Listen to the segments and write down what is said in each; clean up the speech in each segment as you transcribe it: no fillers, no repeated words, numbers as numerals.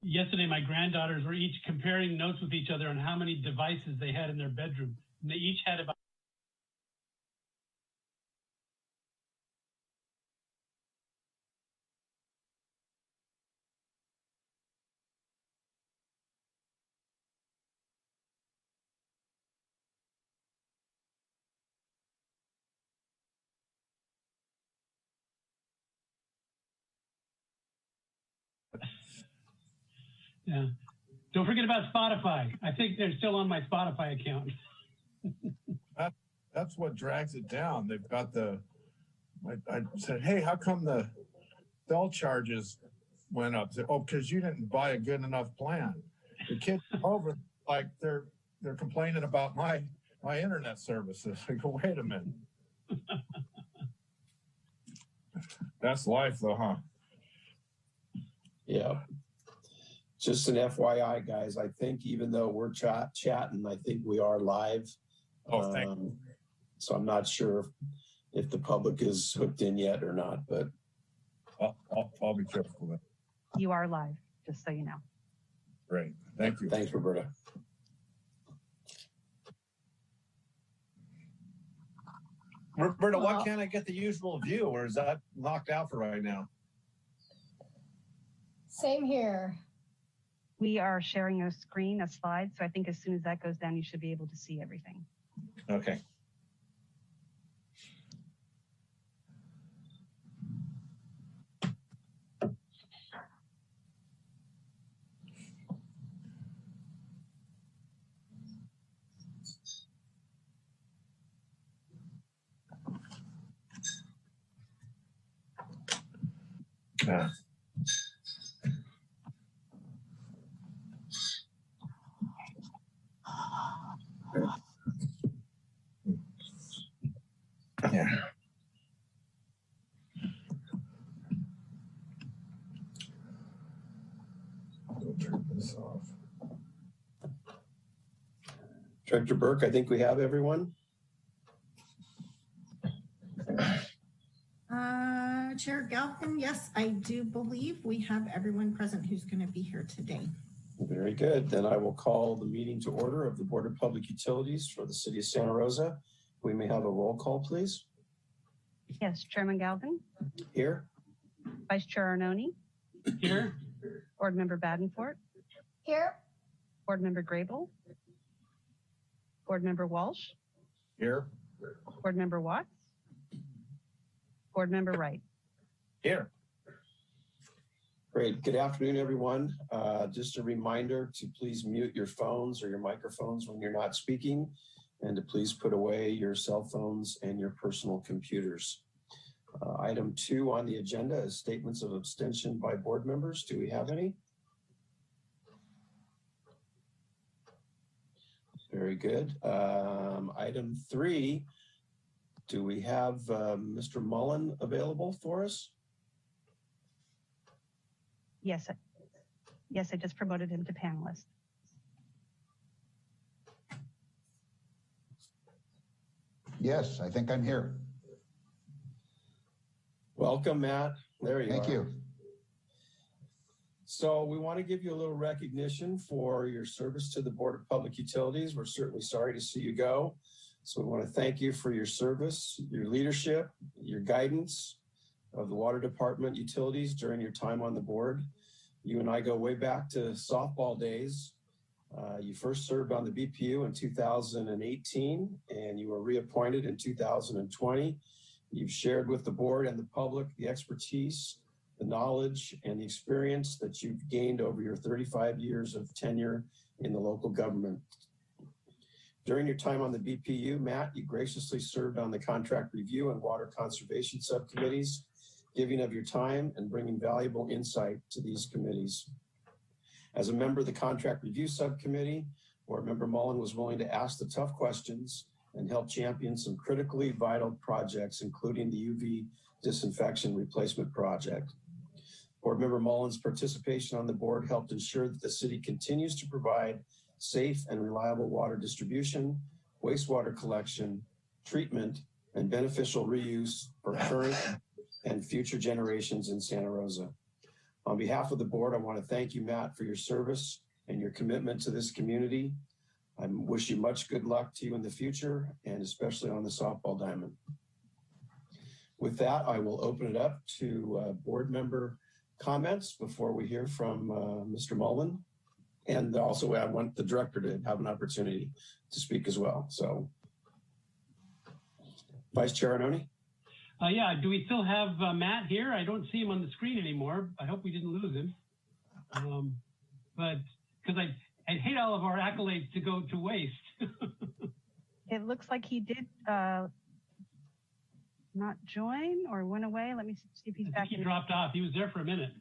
Yesterday, my granddaughters were each comparing notes with each other on how many devices they had in their bedroom. And they each had about yeah. Don't forget about Spotify. I think they're still on my Spotify account. That's what drags it down. They've got I said, hey, how come the cell charges went up? Said, oh, because you didn't buy a good enough plan. The kids over, like they're complaining about my internet services. I go, wait a minute. That's life though, huh? Yeah. Just an FYI, guys, I think even though we're chatting, I think we are live. Oh, thank you. So I'm not sure if the public is hooked in yet or not, but I'll be careful with it. You are live, just so you know. Great. Thank you. Thanks, Roberta. Roberta, why can't I get the usual view, or is that knocked out for right now? Same here. We are sharing a screen, a slide, so I think as soon as that goes down, you should be able to see everything. Okay. Yeah. Yeah. I'll turn this off. Director Burke, I think we have everyone. Chair Galvin, yes, I do believe we have everyone present who's going to be here today. Very good. Then I will call the meeting to order of the Board of Public Utilities for the City of Santa Rosa. We may have a roll call, please. Yes, Chairman Galvin. Here. Vice Chair Arnone. Here. Board Member Badenfort. Here. Board Member Grable. Board Member Walsh. Here. Board Member Watts. Board Member Wright. Here. Great. Good afternoon, everyone. Just a reminder to please mute your phones or your microphones when you're not speaking, and to please put away your cell phones and your personal computers. Item 2 on the agenda is statements of abstention by board members. Do we have any? Very good. Item 3, do we have Mr. Mullen available for us? Yes, I just promoted him to panelist. Yes, I think I'm here. Welcome, Matt. There you are. Thank you. So we want to give you a little recognition for your service to the Board of Public Utilities. We're certainly sorry to see you go. So we want to thank you for your service, your leadership, your guidance of the Water Department utilities during your time on the board. You and I go way back to softball days. You first served on the BPU in 2018, and you were reappointed in 2020. You've shared with the board and the public the expertise, the knowledge, and the experience that you've gained over your 35 years of tenure in the local government. During your time on the BPU, Matt, you graciously served on the contract review and water conservation subcommittees, giving of your time and bringing valuable insight to these committees. As a member of the contract review subcommittee, Board Member Mullen was willing to ask the tough questions and help champion some critically vital projects, including the UV disinfection replacement project. Board Member Mullen's participation on the board helped ensure that the city continues to provide safe and reliable water distribution, wastewater collection, treatment, and beneficial reuse for current and future generations in Santa Rosa. On behalf of the board, I want to thank you, Matt, for your service and your commitment to this community. I wish you much good luck to you in the future, and especially on the softball diamond. With that, I will open it up to board member comments before we hear from Mr. Mullen. And also I want the director to have an opportunity to speak as well. So, Vice Chair Arnone? Yeah, do we still have Matt here? I don't see him on the screen anymore. I hope we didn't lose him. But because I hate all of our accolades to go to waste. It looks like he did not join or went away. Let me see if he's back. He dropped off. He was there for a minute.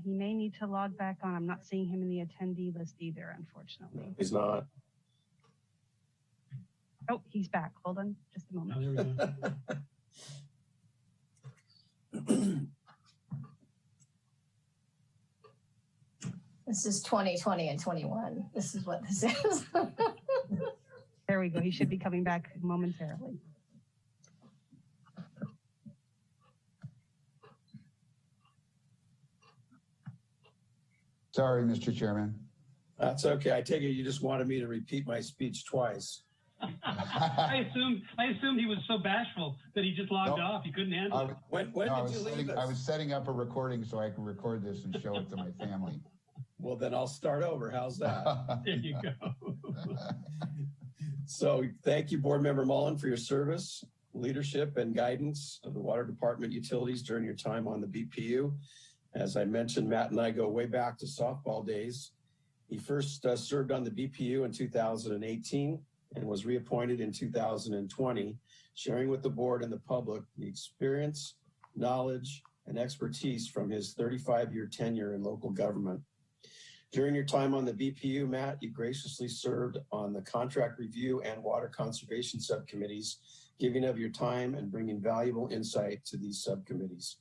He may need to log back on. I'm not seeing him in the attendee list either, unfortunately. He's not. Oh, he's back. Hold on just a moment. Oh, there we go. This is 2020 and 21. This is what this is. There we go. He should be coming back momentarily. Sorry, Mr. Chairman. That's okay. I take it you just wanted me to repeat my speech twice. I assumed he was so bashful that he just logged off. He couldn't handle it. When did you leave us? I was setting up a recording so I can record this and show it to my family. Well, then I'll start over. How's that? There you go. So thank you, Board Member Mullen, for your service, leadership, and guidance of the Water Department utilities during your time on the BPU. As I mentioned, Matt and I go way back to softball days. He first served on the BPU in 2018 and was reappointed in 2020, sharing with the board and the public the experience, knowledge, and expertise from his 35-year tenure in local government. During your time on the BPU, Matt, you graciously served on the contract review and water conservation subcommittees, giving of your time and bringing valuable insight to these subcommittees.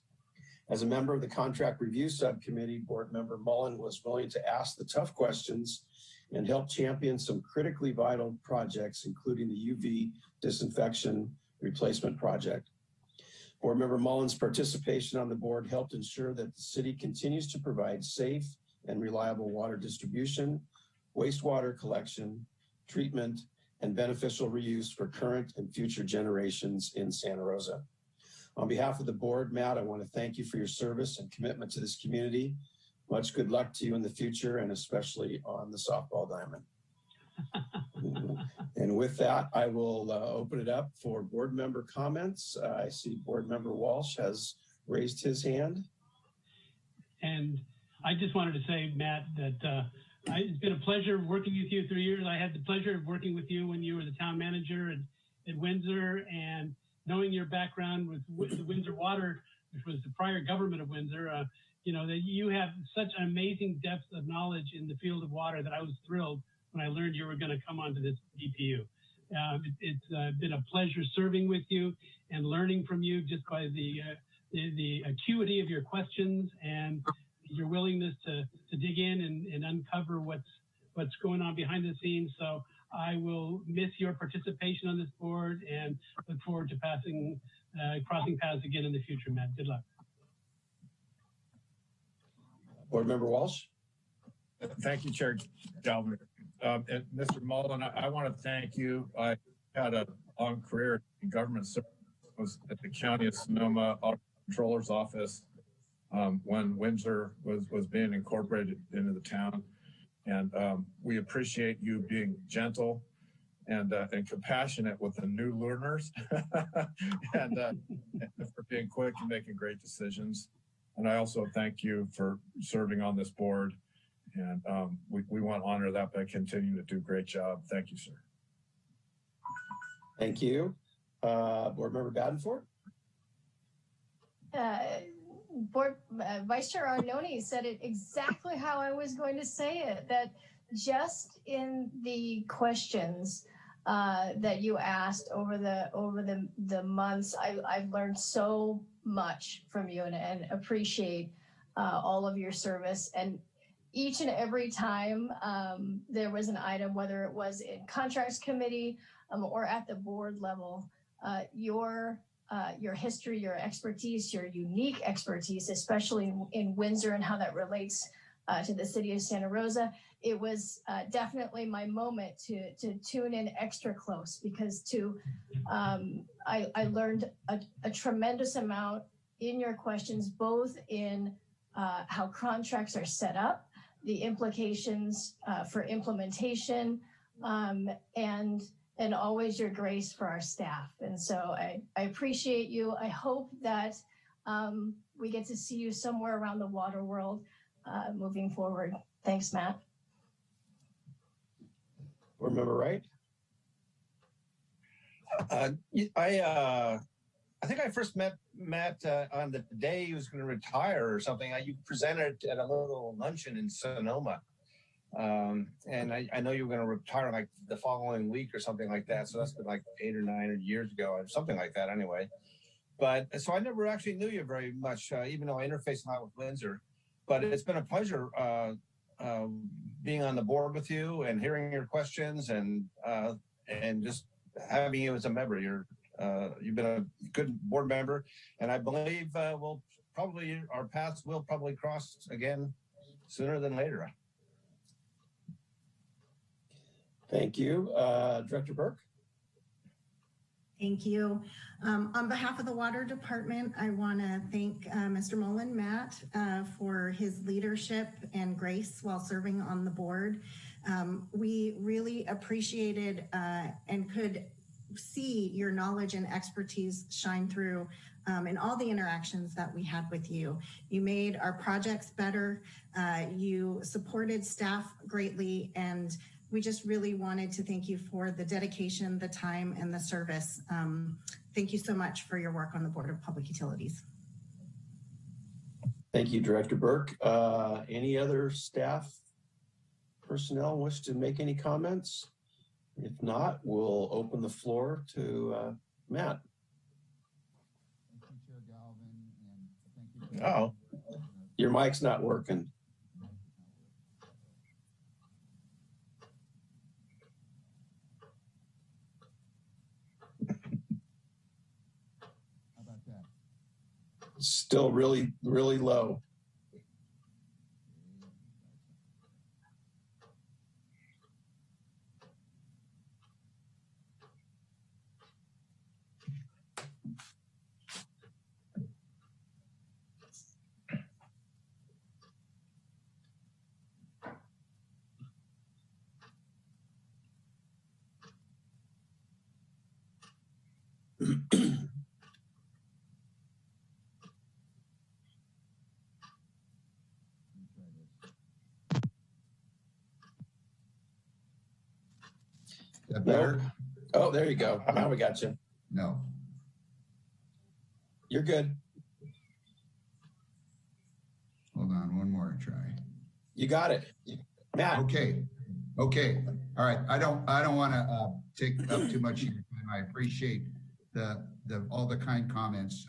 As a member of the contract review subcommittee, Board Member Mullen was willing to ask the tough questions and help champion some critically vital projects, including the UV disinfection replacement project. Board Member Mullen's participation on the board helped ensure that the city continues to provide safe and reliable water distribution, wastewater collection, treatment, and beneficial reuse for current and future generations in Santa Rosa. On behalf of the board, Matt, I want to thank you for your service and commitment to this community. Much good luck to you in the future, and especially on the softball diamond. And with that, I will open it up for board member comments. I see Board Member Walsh has raised his hand. And I just wanted to say, Matt, that it's been a pleasure working with you through years. I had the pleasure of working with you when you were the town manager at Windsor, and knowing your background with the Windsor Water, which was the prior government of Windsor, that you have such an amazing depth of knowledge in the field of water that I was thrilled when I learned you were going to come onto this DPU. It's been a pleasure serving with you and learning from you just by the acuity of your questions and your willingness to dig in and uncover what's going on behind the scenes. So I will miss your participation on this board and look forward to crossing paths again in the future, Matt. Good luck. Board Member Walsh. Thank you, Chair Galvin. And Mr. Mullen, I want to thank you. I had a long career in government service. I was at the County of Sonoma Auditor Controller's Office when Windsor was being incorporated into the town. And we appreciate you being gentle and compassionate with the new learners and for being quick and making great decisions. And I also thank you for serving on this board. And we want to honor that by continuing to do a great job. Thank you, sir. Thank you. Board Member Badenford. Vice Chair Arnone said it exactly how I was going to say it, that just in the questions that you asked over the months, I've learned so much from you and appreciate all of your service. And each and every time there was an item, whether it was in contracts committee or at the board level, your your history, your expertise, your unique expertise, especially in Windsor and how that relates to the city of Santa Rosa. It was definitely my moment to tune in extra close because I learned a tremendous amount in your questions, both in how contracts are set up, the implications for implementation, and always your grace for our staff. And so I appreciate you. I hope that we get to see you somewhere around the water world moving forward. Thanks, Matt. Board Member Wright? I think I first met Matt on the day he was going to retire or something. You presented at a little luncheon in Sonoma. And I know you were going to retire like the following week or something like that. So that's been like 8 or 9 years ago or something like that anyway. But so I never actually knew you very much, even though I interface a lot with Windsor. But it's been a pleasure being on the board with you and hearing your questions and just having you as a member. You've been a good board member, and I believe our paths will probably cross again sooner than later. Thank you. Director Burke? Thank you. On behalf of the Water Department, I want to thank Mr. Mullen, Matt, for his leadership and grace while serving on the board. We really appreciated and could see your knowledge and expertise shine through in all the interactions that we had with you. You made our projects better. You supported staff greatly, and we just really wanted to thank you for the dedication, the time, and the service. Thank you so much for your work on the Board of Public Utilities. Thank you, Director Burke. Any other staff personnel wish to make any comments? If not, we'll open the floor to Matt. Thank you, Chair Galvin, and thank you. Oh, your mic's not working. How about that? Still really, really low. Is that better? Oh, there you go. Now we got you. No. You're good. Hold on, one more try. You got it. Matt. Okay. All right. I don't want to take up too much of your time. I appreciate all the kind comments.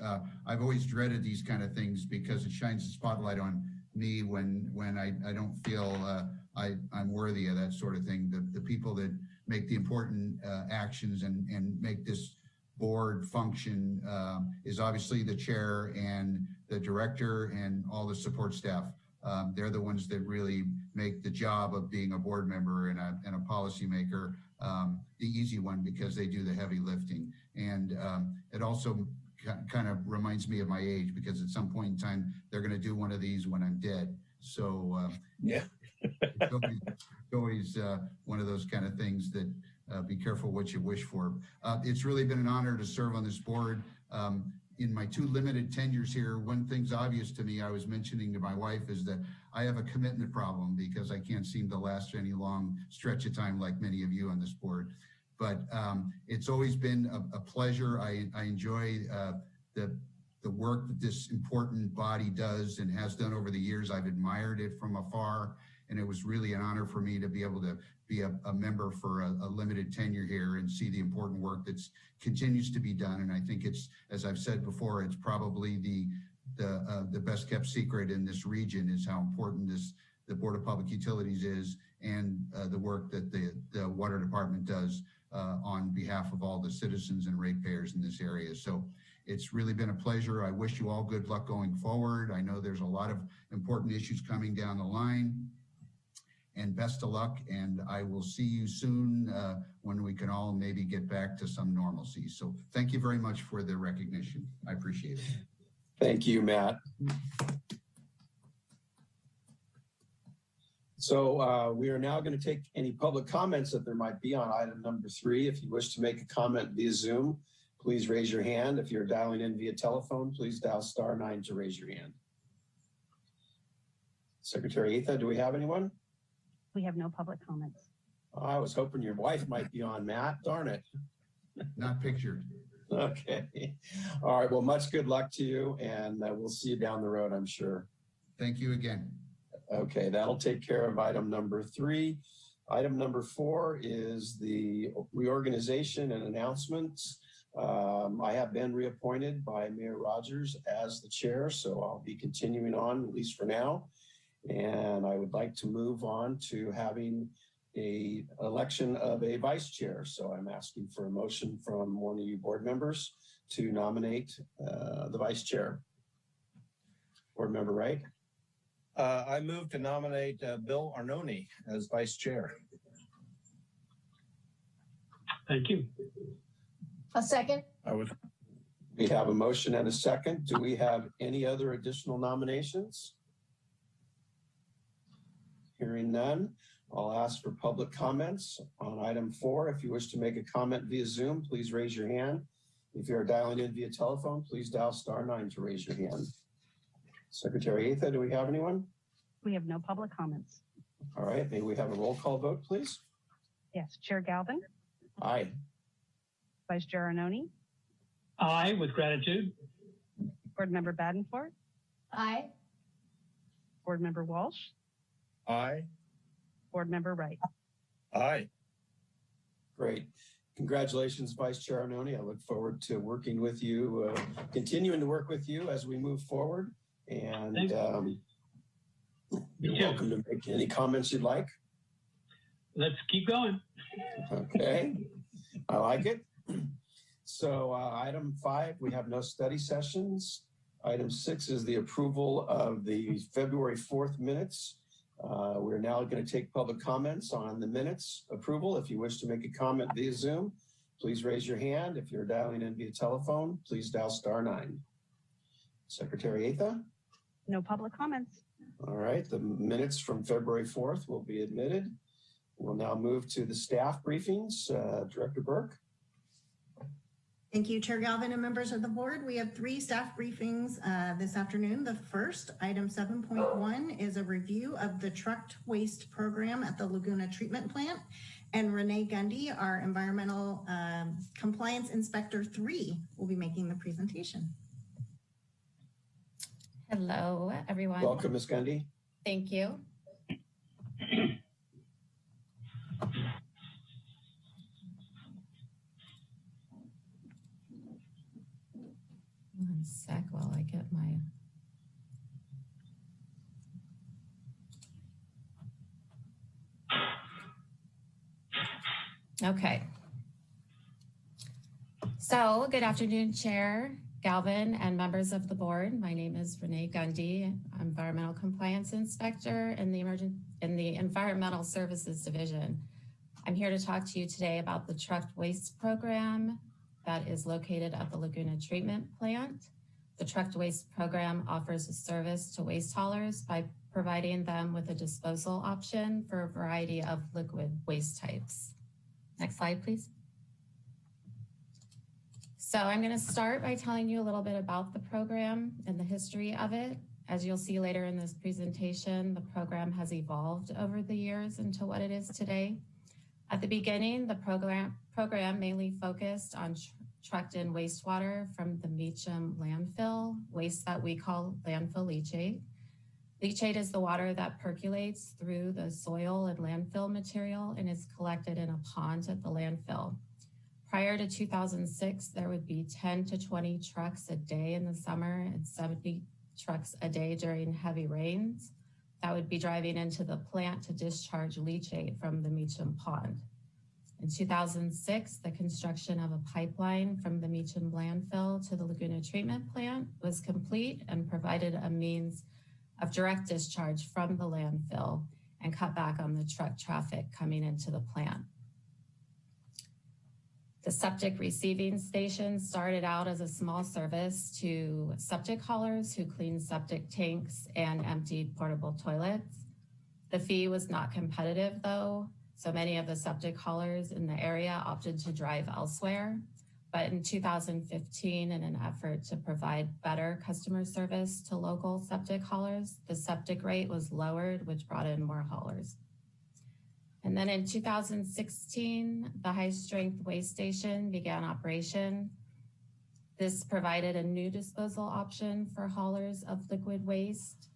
I've always dreaded these kind of things because it shines the spotlight on me when I don't feel I'm worthy of that sort of thing. The people that make the important actions and make this board function is obviously the chair and the director and all the support staff. They're the ones that really make the job of being a board member and a policymaker the easy one, because they do the heavy lifting. And it also kind of reminds me of my age, because at some point in time, they're going to do one of these when I'm dead. So yeah, it's always one of those kind of things that be careful what you wish for. It's really been an honor to serve on this board. In my 2 limited tenures here, one thing's obvious to me, I was mentioning to my wife, is that I have a commitment problem because I can't seem to last any long stretch of time like many of you on this board. But it's always been a pleasure. I enjoy the work that this important body does and has done over the years. I've admired it from afar, and it was really an honor for me to be able to be a member for a limited tenure here and see the important work that continues to be done. And I think it's, as I've said before, it's probably the best kept secret in this region is how important the Board of Public Utilities is, and the work that the Water Department does on behalf of all the citizens and ratepayers in this area. So it's really been a pleasure. I wish you all good luck going forward. I know there's a lot of important issues coming down the line, and best of luck. And I will see you soon when we can all maybe get back to some normalcy. So thank you very much for the recognition. I appreciate it. Thank you, Matt. So we are now going to take any public comments that there might be on item number 3. If you wish to make a comment via Zoom, please raise your hand. If you're dialing in via telephone, please dial *9 to raise your hand. Secretary Etha, do we have anyone? We have no public comments. Oh, I was hoping your wife might be on, Matt. Darn it. Not pictured. Okay. All right. Well, much good luck to you, and we'll see you down the road, I'm sure. Thank you again. Okay, that'll take care of item number 3. Item number 4 is the reorganization and announcements. I have been reappointed by Mayor Rogers as the chair, so I'll be continuing on, at least for now. And I would like to move on to having a election of a vice chair. So I'm asking for a motion from one of you board members to nominate the vice chair. Board member Wright? I move to nominate Bill Arnone as vice chair. Thank you. A second? We have a motion and a second. Do we have any other additional nominations? Hearing none, I'll ask for public comments on item 4. If you wish to make a comment via Zoom, please raise your hand. If you are dialing in via telephone, please dial *9 to raise your hand. Secretary Etha, do we have anyone? We have no public comments. All right, may we have a roll call vote, please? Yes, Chair Galvin, Aye. Vice Chair Arnone, Aye, with gratitude. Board Member Badenford, Aye. Board Member Walsh, Aye. Board Member Wright. Aye. Great. Congratulations, Vice Chair Arnone. I look forward to working with you, continuing to work with you as we move forward. And you're welcome to make any comments you'd like. Let's keep going. Okay, I like it. So item 5, we have no study sessions. Item 6 is the approval of the February 4th minutes. We're now going to take public comments on the minutes approval. If you wish to make a comment via Zoom, please raise your hand. If you're dialing in via telephone, please dial *9. Secretary Etha? No public comments. All right, the minutes from February 4th will be admitted. We'll now move to the staff briefings. Director Burke. Thank you, Chair Galvin and members of the board. We have 3 staff briefings this afternoon. The first, item 7.1, is a review of the trucked waste program at the Laguna Treatment Plant. And Renee Gundy, our Environmental Compliance Inspector 3, will be making the presentation. Hello, everyone. Welcome, Ms. Gundy. Thank you. One sec while I get my... Okay. So, good afternoon, Chair Galvin and members of the board. My name is Renee Gundy. I'm Environmental Compliance Inspector in the Environmental Services Division. I'm here to talk to you today about the trucked waste program that is located at the Laguna Treatment Plant. The trucked waste program offers a service to waste haulers by providing them with a disposal option for a variety of liquid waste types. Next slide, please. So I'm going to start by telling you a little bit about the program and the history of it. As you'll see later in this presentation, the program has evolved over the years into what it is today. At the beginning, the program mainly focused on trucked in wastewater from the Meacham landfill, waste that we call landfill leachate. Leachate is the water that percolates through the soil and landfill material and is collected in a pond at the landfill. Prior to 2006, there would be 10 to 20 trucks a day in the summer and 70 trucks a day during heavy rains that would be driving into the plant to discharge leachate from the Meacham pond. In 2006, the construction of a pipeline from the Meacham landfill to the Laguna treatment plant was complete and provided a means of direct discharge from the landfill and cut back on the truck traffic coming into the plant. The septic receiving station started out as a small service to septic haulers who cleaned septic tanks and emptied portable toilets. The fee was not competitive though, so many of the septic haulers in the area opted to drive elsewhere. But in 2015, in an effort to provide better customer service to local septic haulers, the septic rate was lowered, which brought in more haulers. And then in 2016, the high-strength waste station began operation. This provided a new disposal option for haulers of liquid waste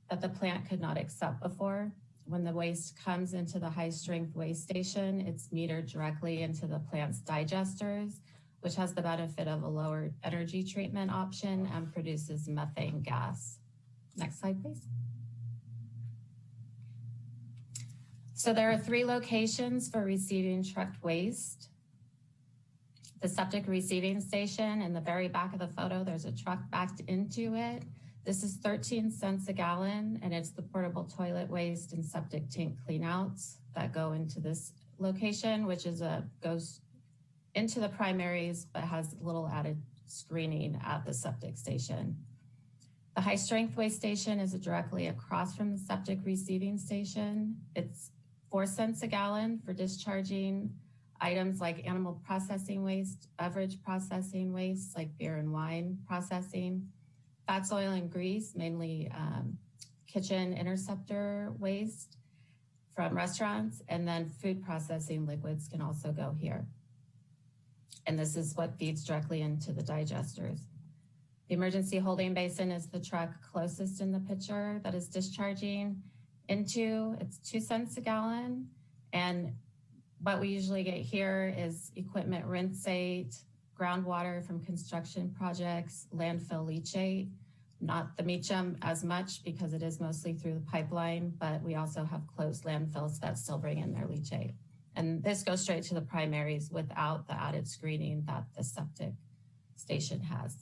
that the plant could not accept before. When the waste comes into the high-strength waste station, it's metered directly into the plant's digesters, which has the benefit of a lower energy treatment option and produces methane gas. Next slide, please. So there are 3 locations for receiving trucked waste. The septic receiving station in the very back of the photo, there's a truck backed into it. This is 13 cents a gallon, and it's the portable toilet waste and septic tank cleanouts that go into this location, which is goes into the primaries, but has a little added screening at the septic station. The high strength waste station is directly across from the septic receiving station. It's 4 cents a gallon for discharging items like animal processing waste, beverage processing waste like beer and wine processing, fats, oil, and grease, mainly kitchen interceptor waste from restaurants, and then food processing liquids can also go here. And this is what feeds directly into the digesters. The emergency holding basin is the truck closest in the picture that is discharging into. It's 2 cents a gallon. And what we usually get here is equipment rinsate, groundwater from construction projects, landfill leachate, not the Meacham as much because it is mostly through the pipeline, but we also have closed landfills that still bring in their leachate. And this goes straight to the primaries without the added screening that the septic station has.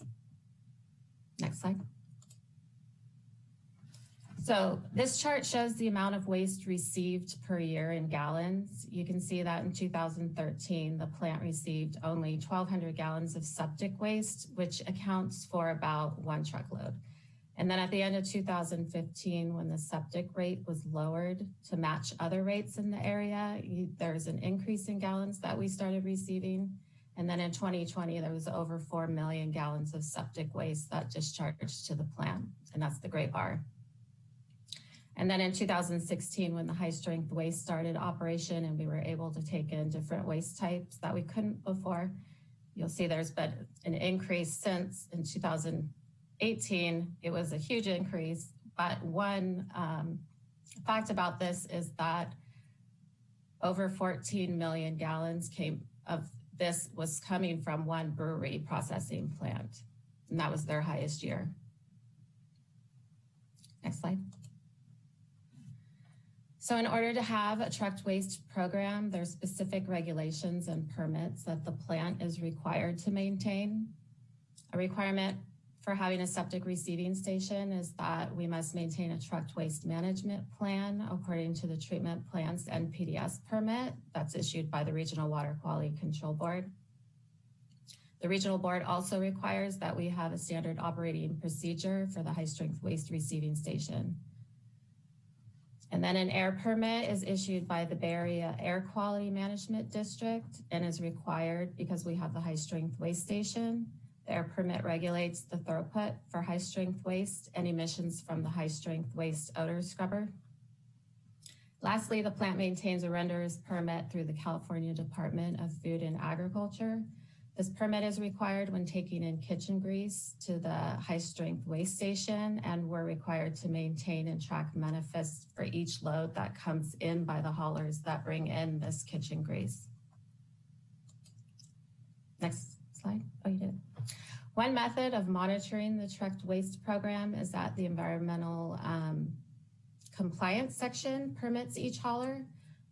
Next slide. So this chart shows the amount of waste received per year in gallons. You can see that in 2013, the plant received only 1,200 gallons of septic waste, which accounts for about 1 truckload. And then at the end of 2015, when the septic rate was lowered to match other rates in the area, there's an increase in gallons that we started receiving. And then in 2020, there was over 4 million gallons of septic waste that discharged to the plant, and that's the gray bar. And then in 2016, when the high strength waste started operation and we were able to take in different waste types that we couldn't before, you'll see there's been an increase since in 2018. It was a huge increase, but one fact about this is that over 14 million gallons of this was coming from one brewery processing plant, and that was their highest year. Next slide. So in order to have a trucked waste program, there's specific regulations and permits that the plant is required to maintain. A requirement for having a septic receiving station is that we must maintain a trucked waste management plan according to the treatment plant's NPDES permit that's issued by the Regional Water Quality Control Board. The regional board also requires that we have a standard operating procedure for the high strength waste receiving station. And then an air permit is issued by the Bay Area Air Quality Management District and is required because we have the high strength waste station. The air permit regulates the throughput for high strength waste and emissions from the high strength waste odor scrubber. Lastly, the plant maintains a renderer's permit through the California Department of Food and Agriculture. This permit is required when taking in kitchen grease to the high strength waste station, and we're required to maintain and track manifests for each load that comes in by the haulers that bring in this kitchen grease. Next slide. Oh, you did. One method of monitoring the trucked waste program is that the environmental compliance section permits each hauler.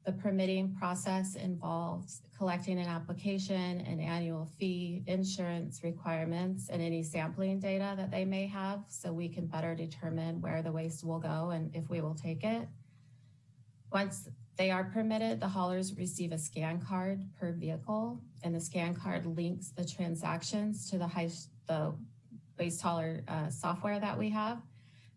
The permitting process involves collecting an application, an annual fee, insurance requirements, and any sampling data that they may have so we can better determine where the waste will go and if we will take it. Once they are permitted, the haulers receive a scan card per vehicle, and the scan card links the transactions to the waste hauler software that we have.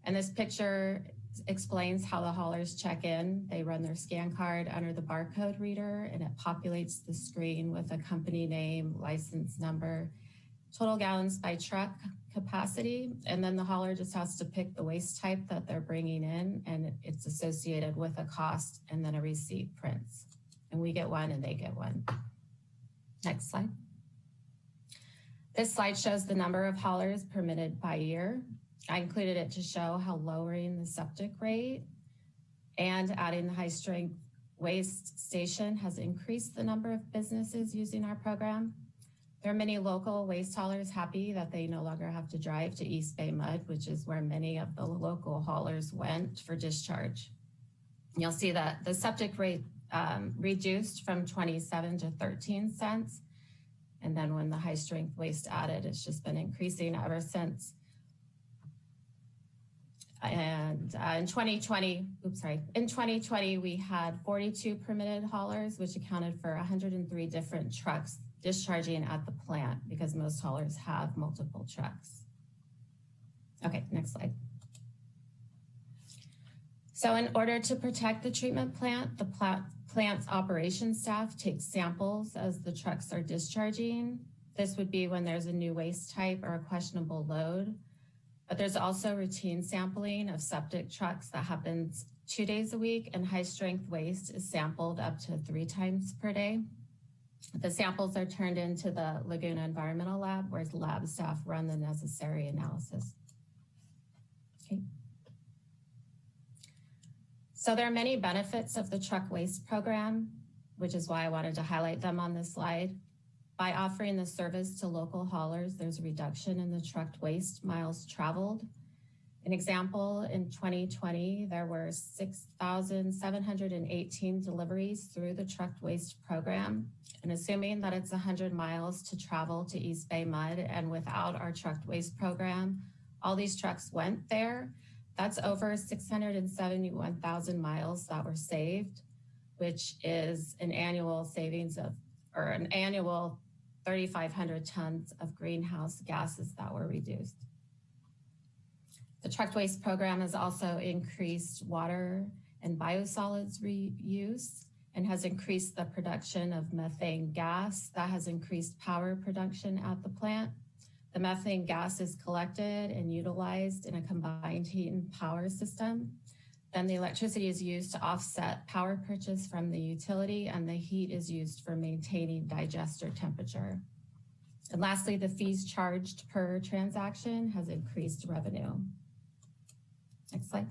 And this picture explains how the haulers check in. They run their scan card under the barcode reader, and it populates the screen with a company name, license number, total gallons by truck capacity, and then the hauler just has to pick the waste type that they're bringing in, and it's associated with a cost, and then a receipt prints. And we get one and they get one. Next slide. This slide shows the number of haulers permitted by year. I included it to show how lowering the septic rate and adding the high strength waste station has increased the number of businesses using our program. There are many local waste haulers happy that they no longer have to drive to East Bay Mud, which is where many of the local haulers went for discharge. You'll see that the septic rate reduced from 27 to 13 cents. And then when the high strength waste added, it's just been increasing ever since. And in 2020, we had 42 permitted haulers, which accounted for 103 different trucks discharging at the plant because most haulers have multiple trucks. Okay, next slide. So in order to protect the treatment plant, the plant's operations staff takes samples as the trucks are discharging. This would be when there's a new waste type or a questionable load. But there's also routine sampling of septic trucks that happens 2 days a week, and high strength waste is sampled up to 3 times per day. The samples are turned into the Laguna Environmental Lab, where lab staff run the necessary analysis. Okay. So there are many benefits of the truck waste program, which is why I wanted to highlight them on this slide. By offering the service to local haulers, there's a reduction in the trucked waste miles traveled. An example, in 2020, there were 6,718 deliveries through the trucked waste program. And assuming that it's 100 miles to travel to East Bay Mud, and without our trucked waste program, all these trucks went there, that's over 671,000 miles that were saved, which is an annual savings of, or an annual 3,500 tons of greenhouse gases that were reduced. The trucked waste program has also increased water and biosolids reuse and has increased the production of methane gas. That has increased power production at the plant. The methane gas is collected and utilized in a combined heat and power system. Then the electricity is used to offset power purchase from the utility, and the heat is used for maintaining digester temperature. And lastly, the fees charged per transaction has increased revenue. Next slide.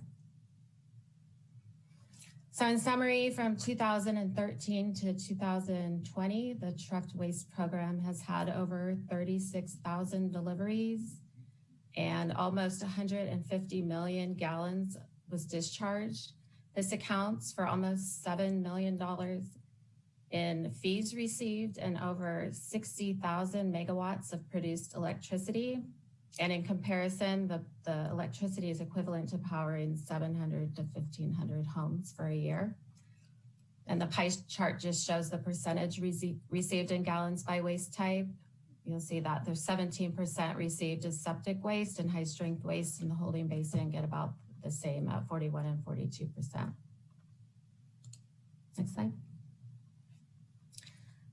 So in summary, from 2013 to 2020, the trucked waste program has had over 36,000 deliveries and almost 150 million gallons was discharged. This accounts for almost $7 million in fees received and over 60,000 megawatts of produced electricity. And in comparison, the electricity is equivalent to powering 700 to 1,500 homes for a year. And the pie chart just shows the percentage received in gallons by waste type. You'll see that there's 17% received as septic waste, and high strength waste in the holding basin get about the same at 41 and 42%. Next slide.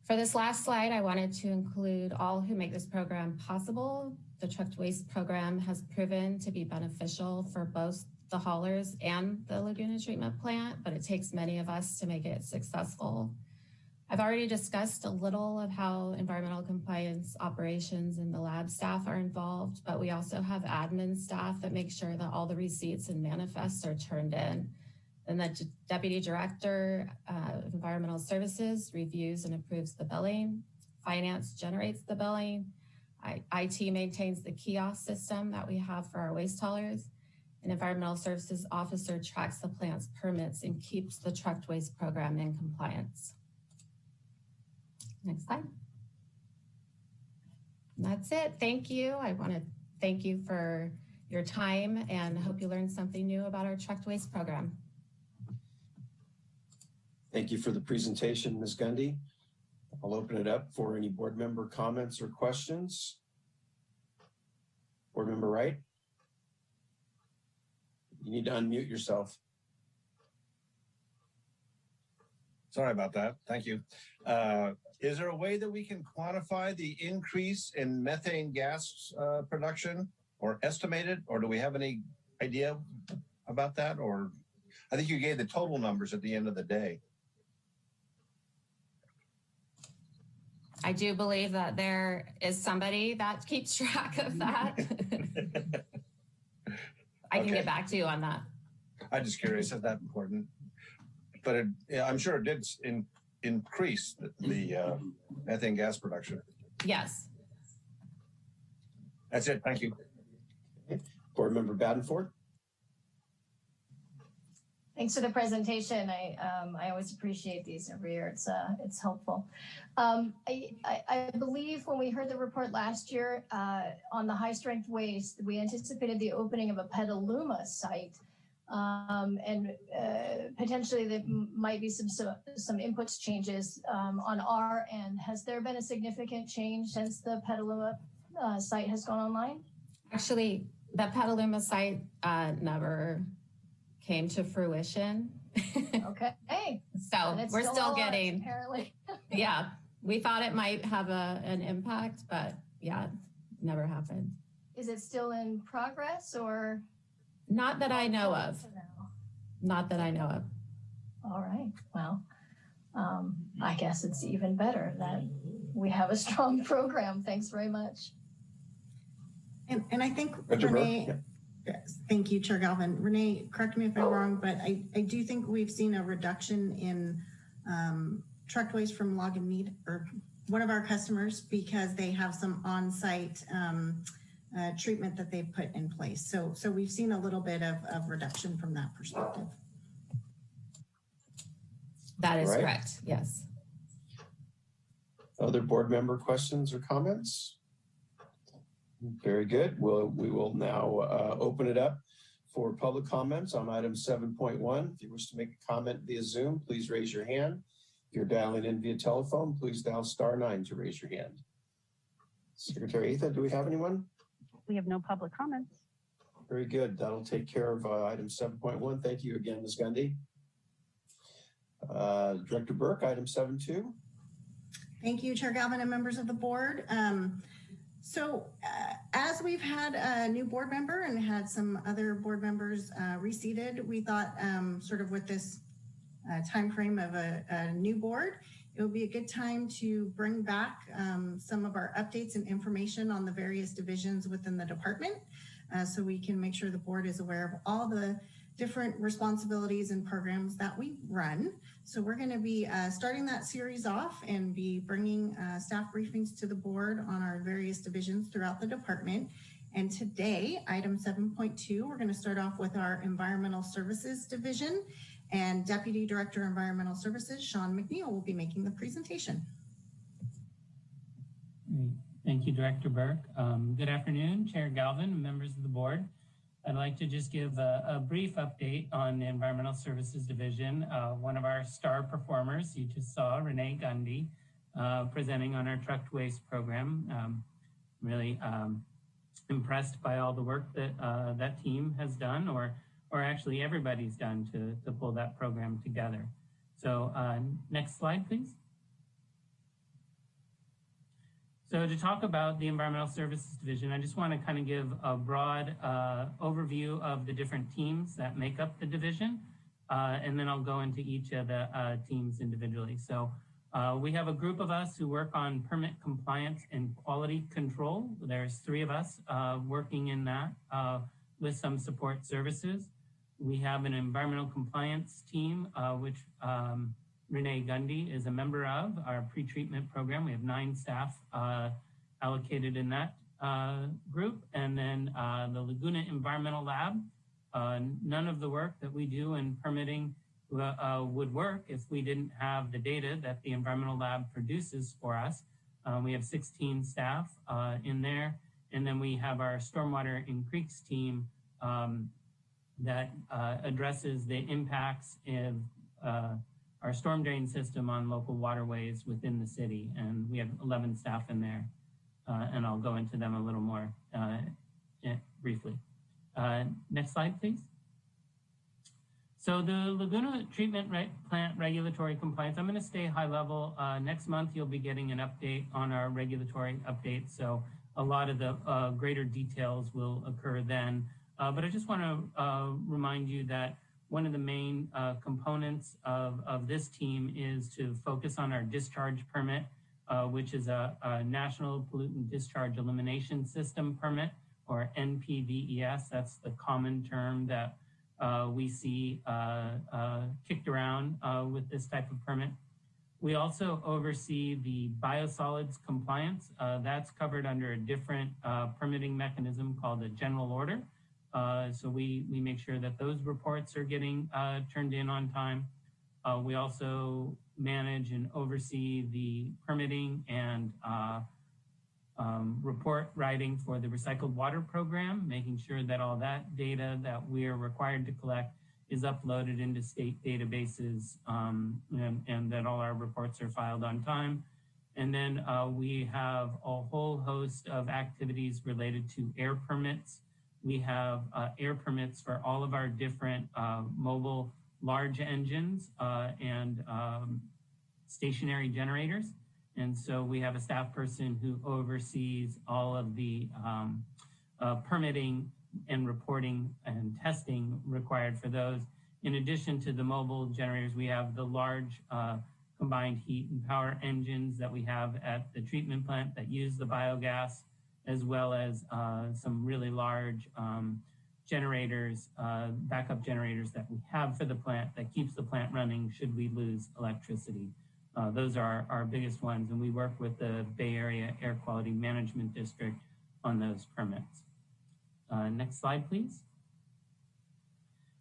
For this last slide, I wanted to include all who make this program possible. The trucked waste program has proven to be beneficial for both the haulers and the Laguna treatment plant, but it takes many of us to make it successful. I've already discussed a little of how environmental compliance operations and the lab staff are involved, but we also have admin staff that make sure that all the receipts and manifests are turned in. Then the Deputy Director of Environmental Services reviews and approves the billing. Finance generates the billing. IT maintains the kiosk system that we have for our waste haulers. An environmental services officer tracks the plant's permits and keeps the trucked waste program in compliance. Next slide. And that's it. Thank you. I want to thank you for your time and hope you learned something new about our trucked waste program. Thank you for the presentation, Ms. Gundy. I'll open it up for any board member comments or questions. Board member Wright? You need to unmute yourself. Sorry about that. Thank you. Is there a way that we can quantify the increase in methane gas production or estimate it? Or do we have any idea about that? Or I think you gave the total numbers at the end of the day. I do believe that there is somebody that keeps track of that. I can get back to you on that. I'm just curious, is that important? But yeah, I'm sure it did increase the methane gas production. Yes. That's it. Thank you. Board member Badenford? Thanks for the presentation. I always appreciate these every year. It's helpful. I believe when we heard the report last year on the high strength waste, we anticipated the opening of a Petaluma site, and potentially there might be some inputs changes on our end. Has there been a significant change since the Petaluma site has gone online? Actually, the Petaluma site never came to fruition. Okay. So we're still getting, apparently. yeah, we thought it might have an impact, but yeah, never happened. Is it still in progress or? Not that I know of. Not that I know of. All right. Well, I guess it's even better that we have a strong program. Thanks very much. And I think Renee, yes, thank you, Chair Galvin. Renee, correct me if I'm wrong, but I do think we've seen a reduction in trucked waste from Laguna, or one of our customers, because they have some on-site treatment that they've put in place. So we've seen a little bit of reduction from that perspective. That is correct, yes. Other board member questions or comments? Very good. We will now open it up for public comments on item 7.1. If you wish to make a comment via Zoom, please raise your hand. If you're dialing in via telephone, please dial *9 to raise your hand. Secretary Atha, do we have anyone? We have no public comments. Very good. That'll take care of item 7.1. Thank you again, Ms. Gundy. Director Burke, item 7.2. Thank you, Chair Galvin and members of the board. As we've had a new board member and had some other board members reseated, we thought sort of with this time frame of a new board, it would be a good time to bring back some of our updates and information on the various divisions within the department, so we can make sure the board is aware of all the different responsibilities and programs that we run. So we're going to be starting that series off and be bringing staff briefings to the board on our various divisions throughout the department. And today, item 7.2, we're going to start off with our Environmental Services Division, and Deputy Director Environmental Services, Sean McNeil, will be making the presentation. Thank you, Director Burke. Good afternoon, Chair Galvin and members of the board. I'd like to just give a brief update on the Environmental Services Division. One of our star performers, you just saw, Renee Gundy, presenting on our trucked waste program. Really impressed by all the work that that team has done, or actually everybody's done to pull that program together. So next slide, please. So to talk about the Environmental Services Division, I just want to kind of give a broad overview of the different teams that make up the division, and then I'll go into each of the teams individually. So we have a group of us who work on permit compliance and quality control. There's 3 of us working in that with some support services. We have an environmental compliance team, which Renee Gundy is a member of, our pre-treatment program. We have 9 staff allocated in that group. And then the Laguna Environmental Lab None of the work that we do in permitting would work if we didn't have the data that the environmental lab produces for us. We have 16 staff in there, and then we have our stormwater in creeks team that addresses the impacts of our storm drain system on local waterways within the city. And we have 11 staff in there, and I'll go into them a little more briefly. Next slide, please. So the Laguna treatment plant regulatory compliance, I'm going to stay high level. Next month, you'll be getting an update on our regulatory update. So a lot of the greater details will occur then. But I just want to remind you that one of the main components of this team is to focus on our discharge permit, which is a National Pollutant Discharge Elimination System permit, or NPDES. That's the common term that we see kicked around with this type of permit. We also oversee the biosolids compliance. That's covered under a different permitting mechanism called a general order. So we make sure that those reports are getting turned in on time. We also manage and oversee the permitting and report writing for the recycled water program, making sure that all that data that we are required to collect is uploaded into state databases, and that all our reports are filed on time. And then we have a whole host of activities related to air permits. We have air permits for all of our different mobile large engines and stationary generators. And so we have a staff person who oversees all of the permitting and reporting and testing required for those. In addition to the mobile generators, we have the large combined heat and power engines that we have at the treatment plant that use the biogas, as well as some really large generators, backup generators that we have for the plant that keeps the plant running should we lose electricity. Those are our biggest ones, and we work with the Bay Area Air Quality Management District on those permits. Next slide, please.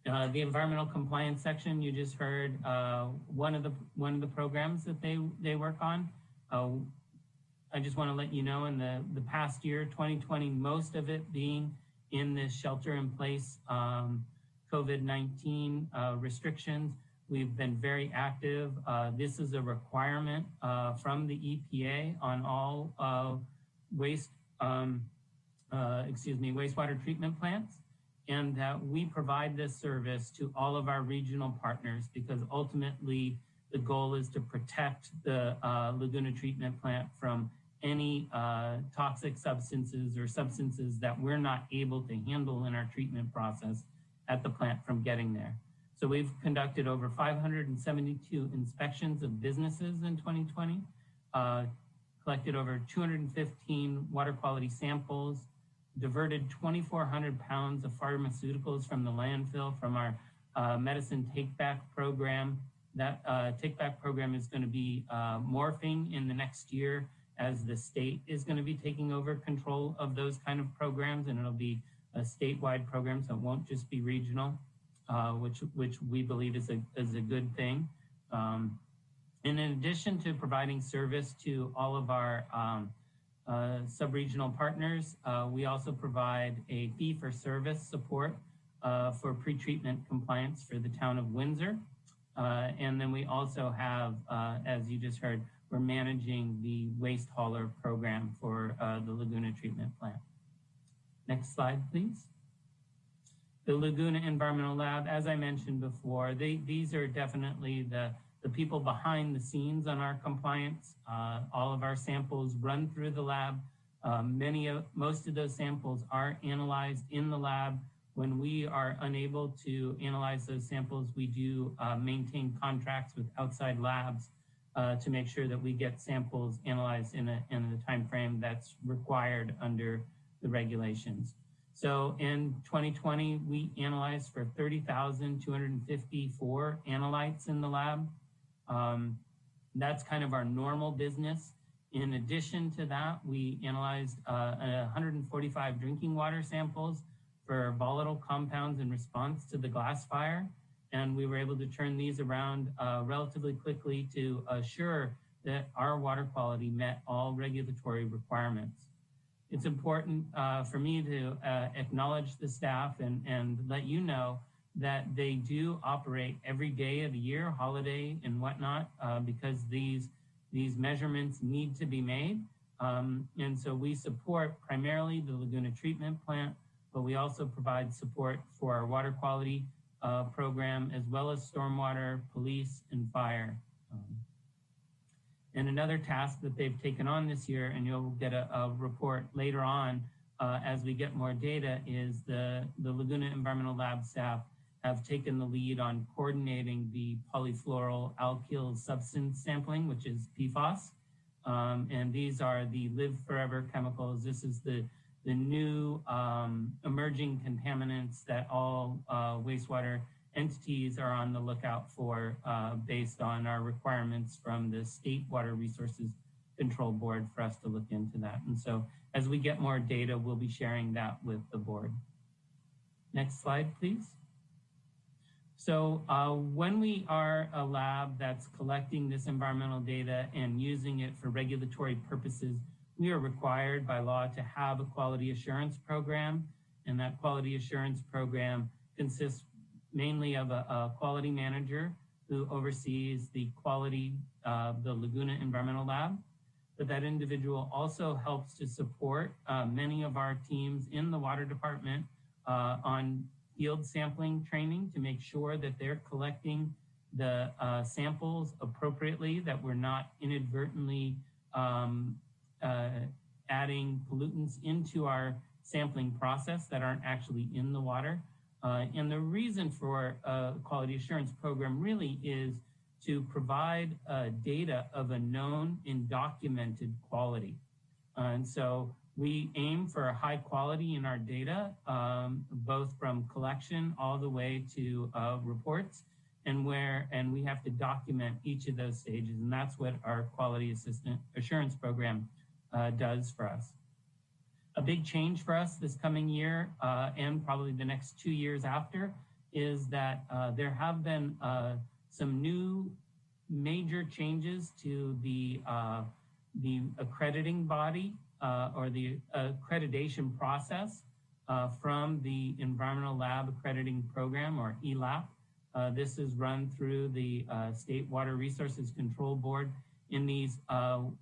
The environmental compliance section, you just heard one of the programs that they work on. I just want to let you know in the past year, 2020, most of it being in this shelter-in-place COVID-19 restrictions. We've been very active. This is a requirement from the EPA on all wastewater treatment plants, and that we provide this service to all of our regional partners, because ultimately the goal is to protect the Laguna treatment plant from any toxic substances or substances that we're not able to handle in our treatment process at the plant from getting there. So we've conducted over 572 inspections of businesses in 2020, collected over 215 water quality samples, diverted 2,400 pounds of pharmaceuticals from the landfill from our medicine take-back program. That take-back program is going to be morphing in the next year as the state is going to be taking over control of those kind of programs, and it'll be a statewide program, so it won't just be regional, which we believe is a good thing. And in addition to providing service to all of our sub-regional partners, we also provide a fee-for-service support for pre-treatment compliance for the town of Windsor. And then we also have, as you just heard, we're managing the Wastehauler program for the Laguna treatment plant. Next slide, please. The Laguna Environmental Lab, as I mentioned before, these are definitely the people behind the scenes on our compliance. All of our samples run through the lab. Most of those samples are analyzed in the lab. When we are unable to analyze those samples, we do maintain contracts with outside labs to make sure that we get samples analyzed in a time frame that's required under the regulations. So in 2020, we analyzed for 30,254 analytes in the lab. That's kind of our normal business. In addition to that, we analyzed 145 drinking water samples, for volatile compounds in response to the glass fire. And we were able to turn these around relatively quickly to assure that our water quality met all regulatory requirements. It's important for me to acknowledge the staff and let you know that they do operate every day of the year, holiday and whatnot, because these measurements need to be made. And so we support primarily the Laguna treatment plant, but we also provide support for our water quality program, as well as stormwater, police, and fire. And another task that they've taken on this year, and you'll get a report later on as we get more data, is the Laguna Environmental Lab staff have taken the lead on coordinating the polyfluoral alkyl substance sampling, which is PFAS. And these are the live forever chemicals. This is the new emerging contaminants that all wastewater entities are on the lookout for based on our requirements from the State Water Resources Control Board for us to look into that. And so as we get more data, we'll be sharing that with the board. Next slide, please. So when we are a lab that's collecting this environmental data and using it for regulatory purposes, we are required by law to have a quality assurance program. And that quality assurance program consists mainly of a quality manager who oversees the quality of the Laguna Environmental Lab. But that individual also helps to support many of our teams in the water department on field sampling training to make sure that they're collecting the samples appropriately, that we're not inadvertently adding pollutants into our sampling process that aren't actually in the water. And the reason for a quality assurance program really is to provide data of a known and documented quality. And so we aim for a high quality in our data, both from collection all the way to reports, and we have to document each of those stages. And that's what our quality assurance program does for us. A big change for us this coming year and probably the next 2 years after is that there have been some new major changes to the accrediting body or the accreditation process from the Environmental Lab Accrediting Program, or ELAP. This is run through the State Water Resources Control Board. In these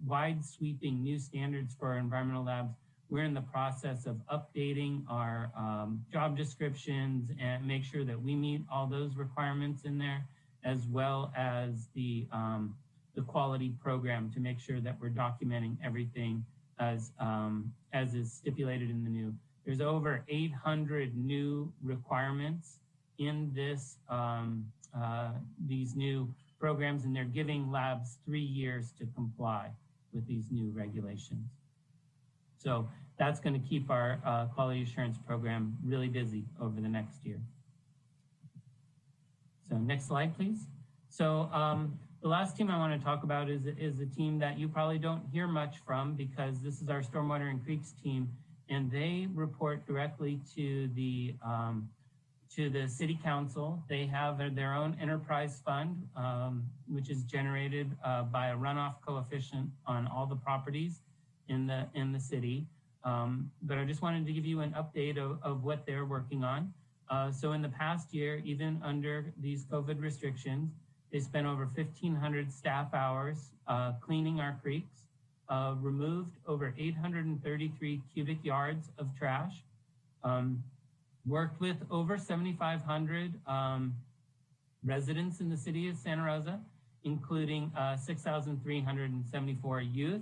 wide sweeping new standards for our environmental labs, we're in the process of updating our job descriptions and make sure that we meet all those requirements in there, as well as the quality program to make sure that we're documenting everything as is stipulated in the new. There's over 800 new requirements in this these new programs, and they're giving labs 3 years to comply with these new regulations. So that's going to keep our quality assurance program really busy over the next year. So next slide, please. So the last team I want to talk about is a team that you probably don't hear much from, because this is our Stormwater and Creeks team, and they report directly to the City Council. They have their own enterprise fund, which is generated by a runoff coefficient on all the properties in the city. But I just wanted to give you an update of what they're working on. So in the past year, even under these COVID restrictions, they spent over 1,500 staff hours cleaning our creeks, removed over 833 cubic yards of trash, worked with over 7,500 residents in the city of Santa Rosa, including 6,374 youth,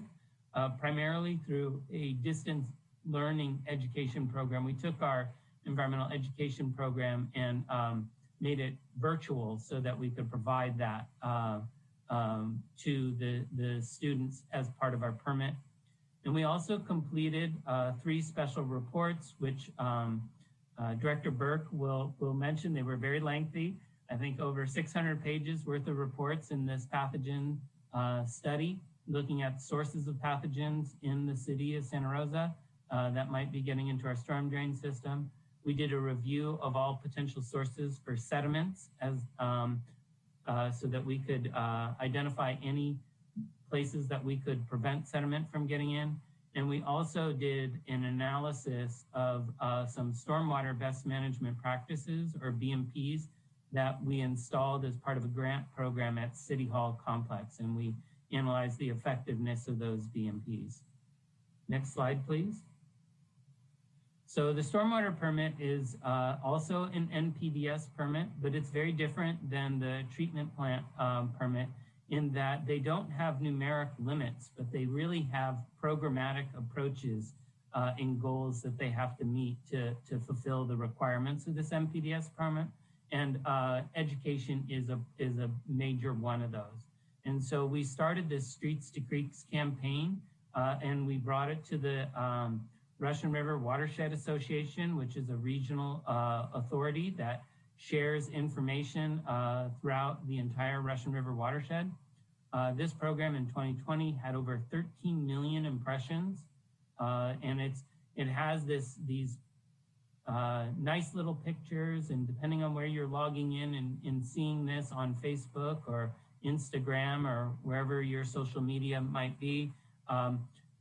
primarily through a distance learning education program. We took our environmental education program and made it virtual so that we could provide that to the students as part of our permit. And we also completed 3 special reports, which Director Burke will mention. They were very lengthy. I think over 600 pages worth of reports in this pathogen study, looking at sources of pathogens in the city of Santa Rosa that might be getting into our storm drain system. We did a review of all potential sources for sediments as so that we could identify any places that we could prevent sediment from getting in. And we also did an analysis of some stormwater best management practices, or BMPs, that we installed as part of a grant program at City Hall complex. And we analyzed the effectiveness of those BMPs. Next slide, please. So the stormwater permit is also an NPDES permit, but it's very different than the treatment plant permit in that they don't have numeric limits, but they really have programmatic approaches and goals that they have to meet to fulfill the requirements of this NPDES permit. And education is a major one of those. And so we started this Streets to Creeks campaign, and we brought it to the Russian River Watershed Association, which is a regional authority that shares information throughout the entire Russian River watershed. This program in 2020 had over 13 million impressions, and it has these nice little pictures, and depending on where you're logging in and seeing this on Facebook or Instagram or wherever your social media might be,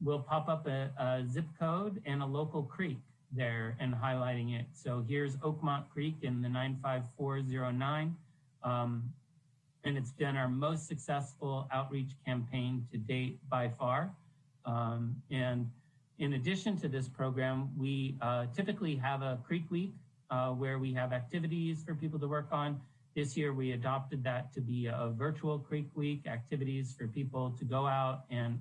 will pop up a zip code and a local creek there and highlighting it. So here's Oakmont Creek in the 95409. And it's been our most successful outreach campaign to date by far. And in addition to this program, we typically have a Creek Week where we have activities for people to work on. This year, we adopted that to be a virtual Creek Week, activities for people to go out and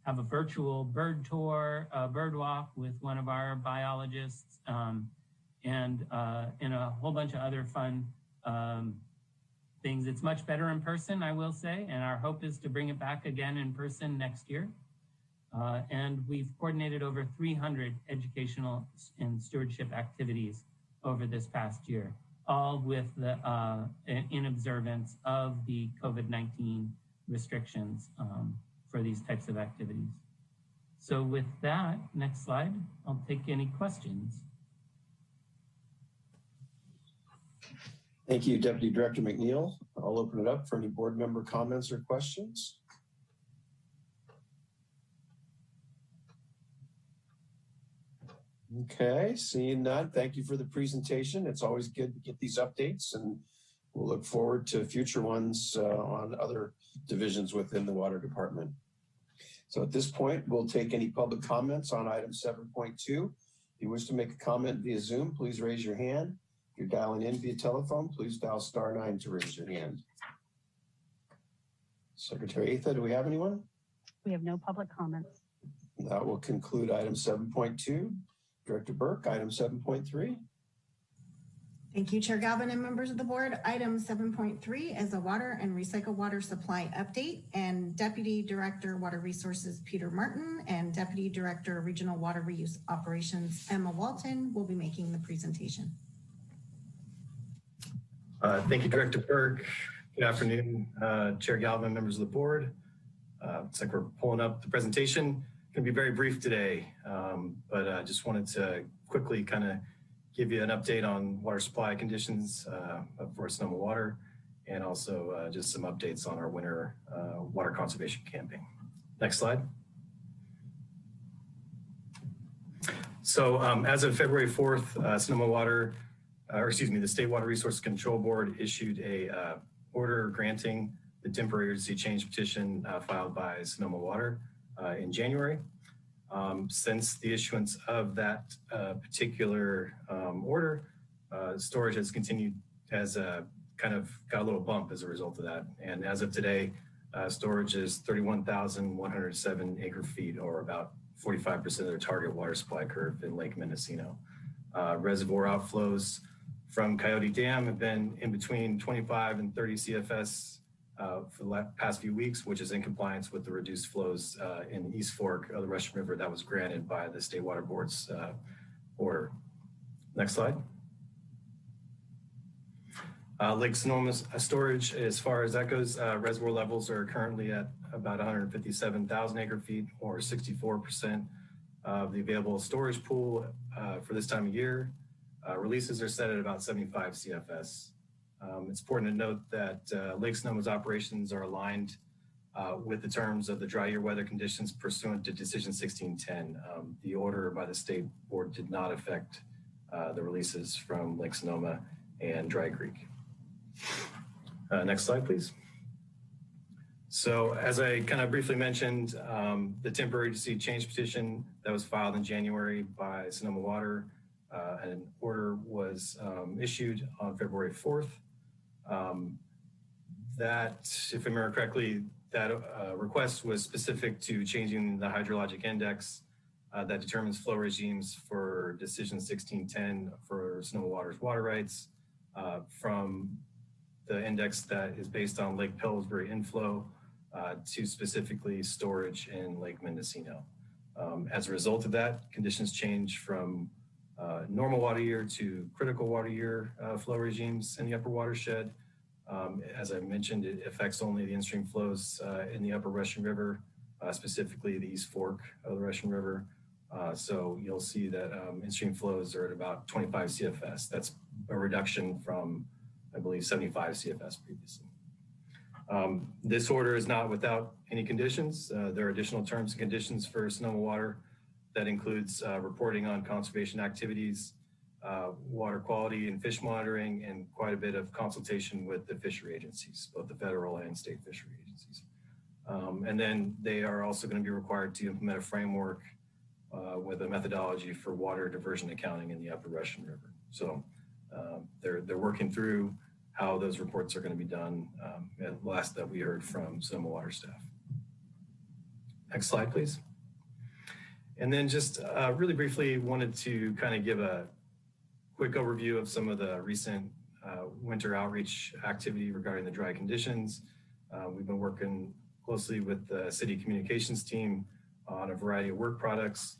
have a virtual bird tour, bird walk with one of our biologists, and a whole bunch of other fun things. It's much better in person, I will say, and our hope is to bring it back again in person next year. And we've coordinated over 300 educational and stewardship activities over this past year, all with the in observance of the COVID-19 restrictions for these types of activities. So with that, next slide, I'll take any questions. Thank you, Deputy Director McNeil. I'll open it up for any board member comments or questions. Okay, seeing none, thank you for the presentation. It's always good to get these updates, and we'll look forward to future ones on other divisions within the Water Department. So at this point, we'll take any public comments on item 7.2. If you wish to make a comment via Zoom, please raise your hand. If you're dialing in via telephone, please dial *9 to raise your hand. Secretary Atha, do we have anyone? We have no public comments. That will conclude item 7.2. Director Burke, item 7.3. Thank you, Chair Galvin and members of the board. Item 7.3 is a water and recycled water supply update, and Deputy Director Water Resources Peter Martin and Deputy Director Regional Water Reuse Operations Emma Walton will be making the presentation. Thank you, Director Burke. Good afternoon, Chair Galvin, members of the board. It's like we're pulling up the presentation. Going to be very brief today, but I just wanted to quickly kind of give you an update on water supply conditions for Sonoma Water, and also just some updates on our winter water conservation campaign. Next slide. So as of February 4th, Sonoma Water, the State Water Resources Control Board issued a order granting the temporary urgency change petition filed by Sonoma Water in January. Since the issuance of that particular order, storage has kind of got a little bump as a result of that. And as of today, storage is 31,107 acre feet, or about 45% of their target water supply curve in Lake Mendocino. Reservoir outflows from Coyote Dam have been in between 25 and 30 CFS for the past few weeks, which is in compliance with the reduced flows in the East Fork of the Russian River that was granted by the State Water Board's order. Next slide. Lake Sonoma's storage, as far as that goes, reservoir levels are currently at about 157,000 acre feet, or 64% of the available storage pool for this time of year. Releases are set at about 75 CFS. It's important to note that Lake Sonoma's operations are aligned with the terms of the dry year weather conditions pursuant to Decision 1610. The order by the State Board did not affect the releases from Lake Sonoma and Dry Creek. Next slide, please. So as I kind of briefly mentioned, the temporary agency change petition that was filed in January by Sonoma Water, an order was issued on February 4th. That, if I remember correctly, that request was specific to changing the hydrologic index that determines flow regimes for Decision 1610 for Sonoma Water's water rights from the index that is based on Lake Pillsbury inflow to specifically storage in Lake Mendocino. As a result of that, conditions change from normal water year to critical water year flow regimes in the upper watershed. As I mentioned, it affects only the in-stream flows in the upper Russian River, specifically the East Fork of the Russian River. So you'll see that in-stream flows are at about 25 CFS. That's a reduction from, I believe, 75 CFS previously. This order is not without any conditions. There are additional terms and conditions for Sonoma Water that includes reporting on conservation activities, water quality and fish monitoring, and quite a bit of consultation with the fishery agencies, both the federal and state fishery agencies. And then they are also going to be required to implement a framework with a methodology for water diversion accounting in the upper Russian River. So they're working through how those reports are going to be done, at last that we heard from Sonoma Water staff. Next slide, please. And then just really briefly wanted to kind of give a quick overview of some of the recent winter outreach activity regarding the dry conditions. We've been working closely with the city communications team on a variety of work products.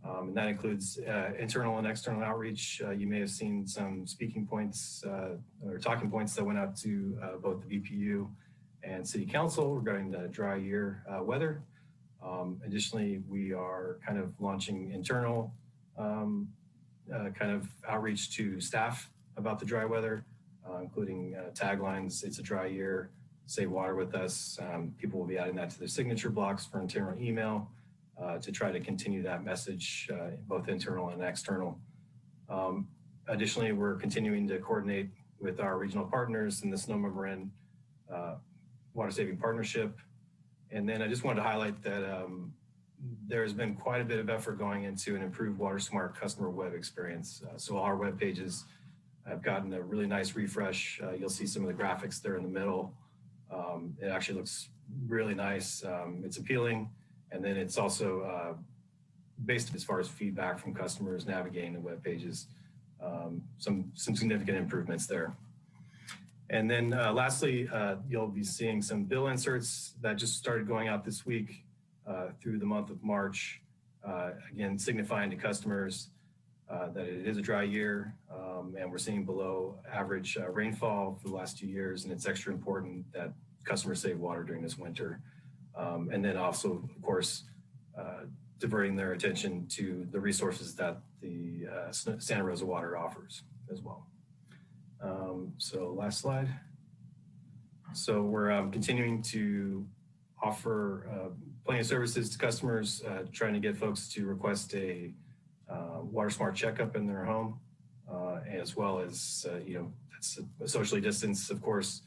And that includes internal and external outreach. You may have seen some speaking points or talking points that went out to both the VPU and City Council regarding the dry year weather. Additionally, we are kind of launching internal kind of outreach to staff about the dry weather, including taglines, "It's a dry year, save water with us." People will be adding that to their signature blocks for internal email to try to continue that message, both internal and external. Additionally, we're continuing to coordinate with our regional partners in the Sonoma Marin Water Saving Partnership. And then I just wanted to highlight that there's been quite a bit of effort going into an improved WaterSmart customer web experience. So our web pages have gotten a really nice refresh. You'll see some of the graphics there in the middle. It actually looks really nice. It's appealing. And then it's also based as far as feedback from customers navigating the web pages, some significant improvements there. And then lastly, you'll be seeing some bill inserts that just started going out this week through the month of March, again, signifying to customers that it is a dry year and we're seeing below average rainfall for the last 2 years. And it's extra important that customers save water during this winter. And then also, of course, diverting their attention to the resources that the Santa Rosa Water offers as well. So last slide. So we're continuing to offer plenty of services to customers, trying to get folks to request a WaterSmart checkup in their home, as well as, that's socially distanced, of course,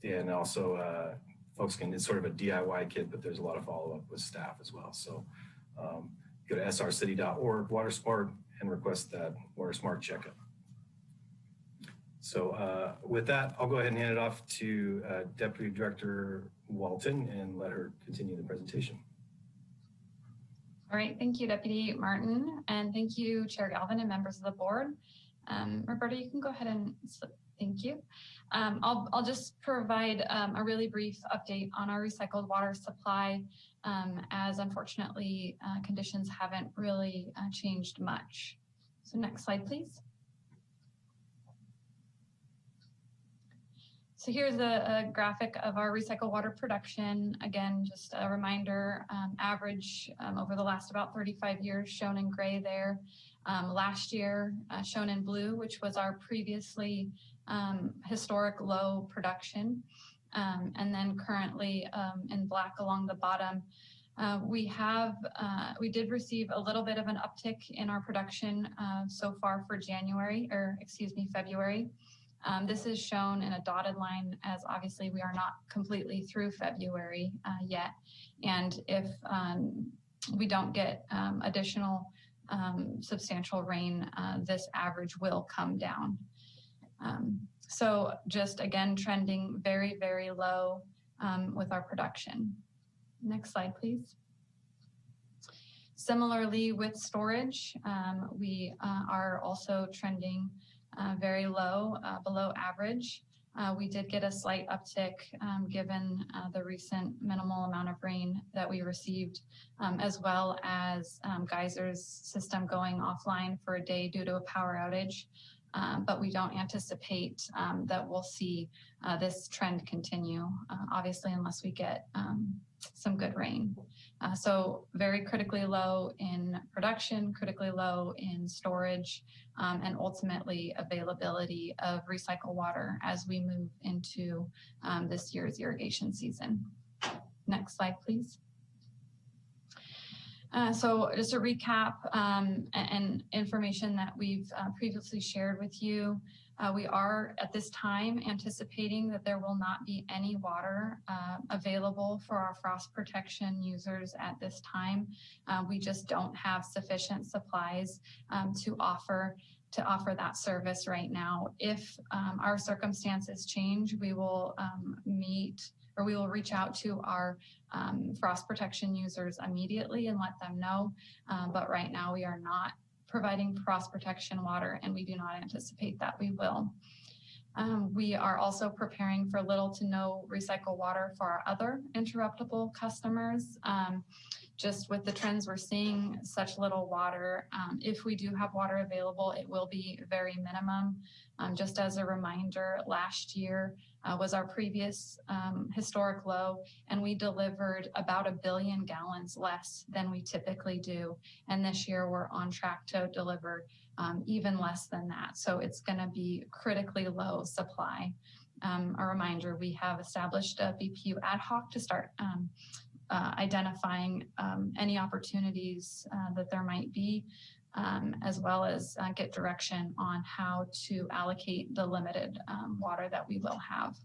and also folks can, it's sort of a DIY kit, but there's a lot of follow-up with staff as well. So go to srcity.org, WaterSmart, and request that WaterSmart checkup. So with that, I'll go ahead and hand it off to Deputy Director Walton and let her continue the presentation. All right, thank you, Deputy Martin, and thank you, Chair Galvin and members of the board. Roberta, you can go ahead and thank you. I'll just provide a really brief update on our recycled water supply, as unfortunately conditions haven't really changed much. So next slide, please. So here's a graphic of our recycled water production. Again, just a reminder, average over the last about 35 years shown in gray there. Last year shown in blue, which was our previously historic low production. And then currently in black along the bottom, we did receive a little bit of an uptick in our production so far for February. This is shown in a dotted line as obviously we are not completely through February yet. And if we don't get additional substantial rain, this average will come down. So just again, trending very, very low with our production. Next slide, please. Similarly with storage, we are also trending very low, below average. We did get a slight uptick given the recent minimal amount of rain that we received, as well as Geyser's system going offline for a day due to a power outage. But we don't anticipate that we'll see this trend continue, obviously, unless we get some good rain. So very critically low in production, critically low in storage, and ultimately availability of recycled water as we move into this year's irrigation season. Next slide, please. So just a recap and information that we've previously shared with you. We are at this time anticipating that there will not be any water available for our frost protection users at this time. We just don't have sufficient supplies to offer that service right now. If our circumstances change, we will we will reach out to our frost protection users immediately and let them know. But right now we are not providing frost protection water, and we do not anticipate that we will. We are also preparing for little to no recycled water for our other interruptible customers. Just with the trends we're seeing, such little water, if we do have water available, it will be very minimum. Just as a reminder, last year was our previous historic low, and we delivered about 1 billion gallons less than we typically do. And this year we're on track to deliver even less than that. So it's going to be critically low supply. A reminder, we have established a BPU ad hoc to start identifying any opportunities that there might be, as well as get direction on how to allocate the limited water that we will have.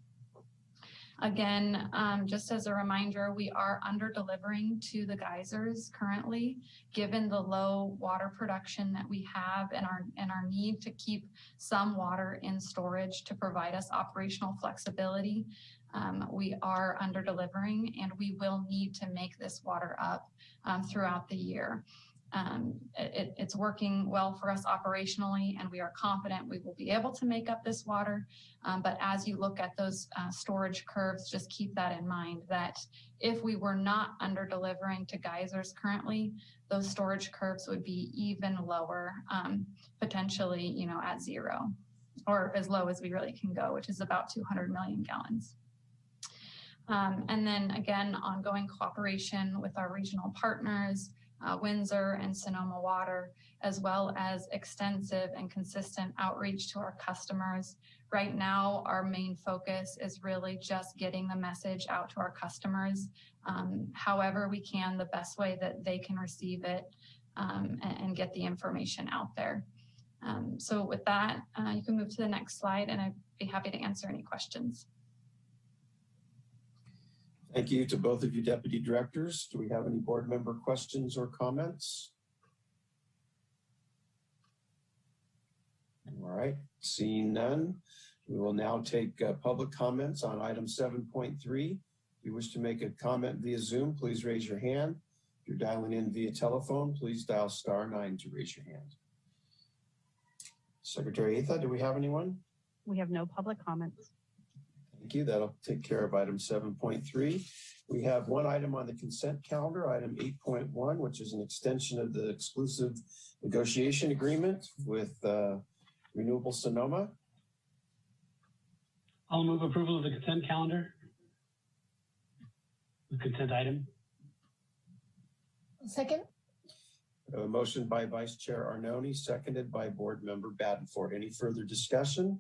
Again, just as a reminder, we are under delivering to the geysers currently, given the low water production that we have and our need to keep some water in storage to provide us operational flexibility. We are under delivering, and we will need to make this water up throughout the year. It's working well for us operationally, and we are confident we will be able to make up this water. But as you look at those storage curves, just keep that in mind that if we were not under delivering to geysers currently, those storage curves would be even lower, potentially, at 0, or as low as we really can go, which is about 200 million gallons. And then again, ongoing cooperation with our regional partners, Windsor and Sonoma Water, as well as extensive and consistent outreach to our customers. Right now, our main focus is really just getting the message out to our customers, however we can, the best way that they can receive it, and get the information out there. So with that, you can move to the next slide, and I'd be happy to answer any questions. Thank you to both of you deputy directors. Do we have any board member questions or comments? All right, seeing none, we will now take public comments on item 7.3. If you wish to make a comment via Zoom, please raise your hand. If you're dialing in via telephone, please dial *9 to raise your hand. Secretary Atha, do we have anyone? We have no public comments. Thank you. That'll take care of item 7.3. We have one item on the consent calendar, item 8.1, which is an extension of the exclusive negotiation agreement with Renewable Sonoma. I'll move approval of the consent calendar. The consent item. Second. A motion by Vice Chair Arnone, seconded by Board Member Badenford. Any further discussion?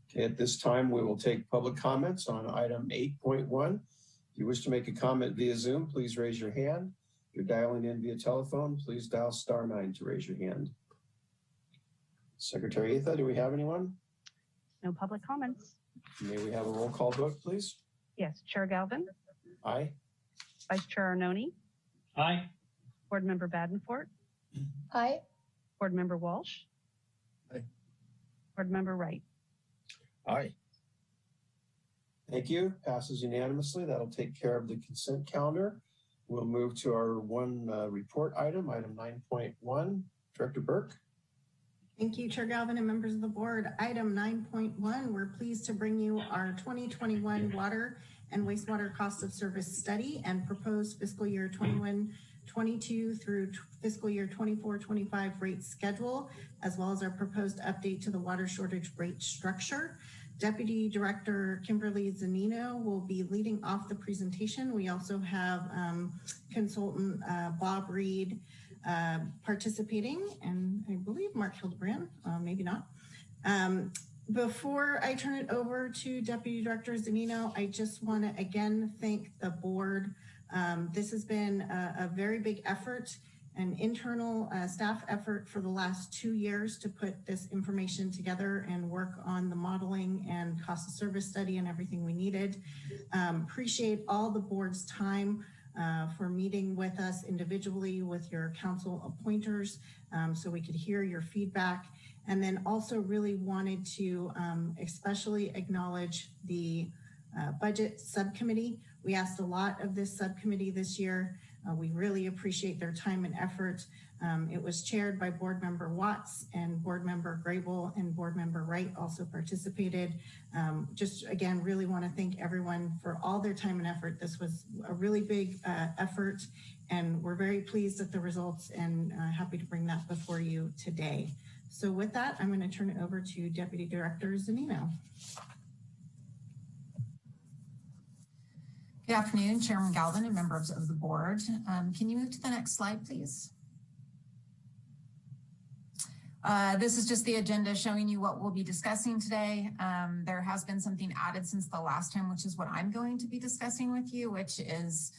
Okay, at this time, we will take public comments on item 8.1. If you wish to make a comment via Zoom, please raise your hand. If you're dialing in via telephone, please dial *9 to raise your hand. Secretary Etha, do we have anyone? No public comments. May we have a roll call vote, please? Yes, Chair Galvin, Aye. Vice Chair Arnone, Aye. Board Member Badenford, Aye. Board Member Walsh, Aye. Board Member Wright. Aye. Thank you. Passes unanimously. That'll take care of the consent calendar. We'll move to our one report item 9.1. Director Burke. Thank you, Chair Galvin and members of the board. Item 9.1, we're pleased to bring you our 2021 water and wastewater cost of service study and proposed fiscal year 21-22 through fiscal year 24-25 rate schedule, as well as our proposed update to the water shortage rate structure. Deputy Director Kimberly Zanino will be leading off the presentation. We also have consultant Bob Reed participating, and I believe Mark Hildebrand, maybe not. Before I turn it over to Deputy Director Zanino, I just want to again thank the board. This has been a very big effort, an internal staff effort for the last 2 years to put this information together and work on the modeling and cost of service study and everything we needed. Appreciate all the board's time for meeting with us individually with your council appointers so we could hear your feedback. And then also really wanted to especially acknowledge the budget subcommittee. We asked a lot of this subcommittee this year. We really appreciate their time and effort. It was chaired by Board Member Watts, and Board Member Grable and Board Member Wright also participated. Just again, really want to thank everyone for all their time and effort. This was a really big effort, and we're very pleased at the results and happy to bring that before you today. So with that, I'm going to turn it over to Deputy Director Zanino. Good afternoon, Chairman Galvin and members of the board. Can you move to the next slide, please? This is just the agenda showing you what we'll be discussing today. There has been something added since the last time, which is what I'm going to be discussing with you, which is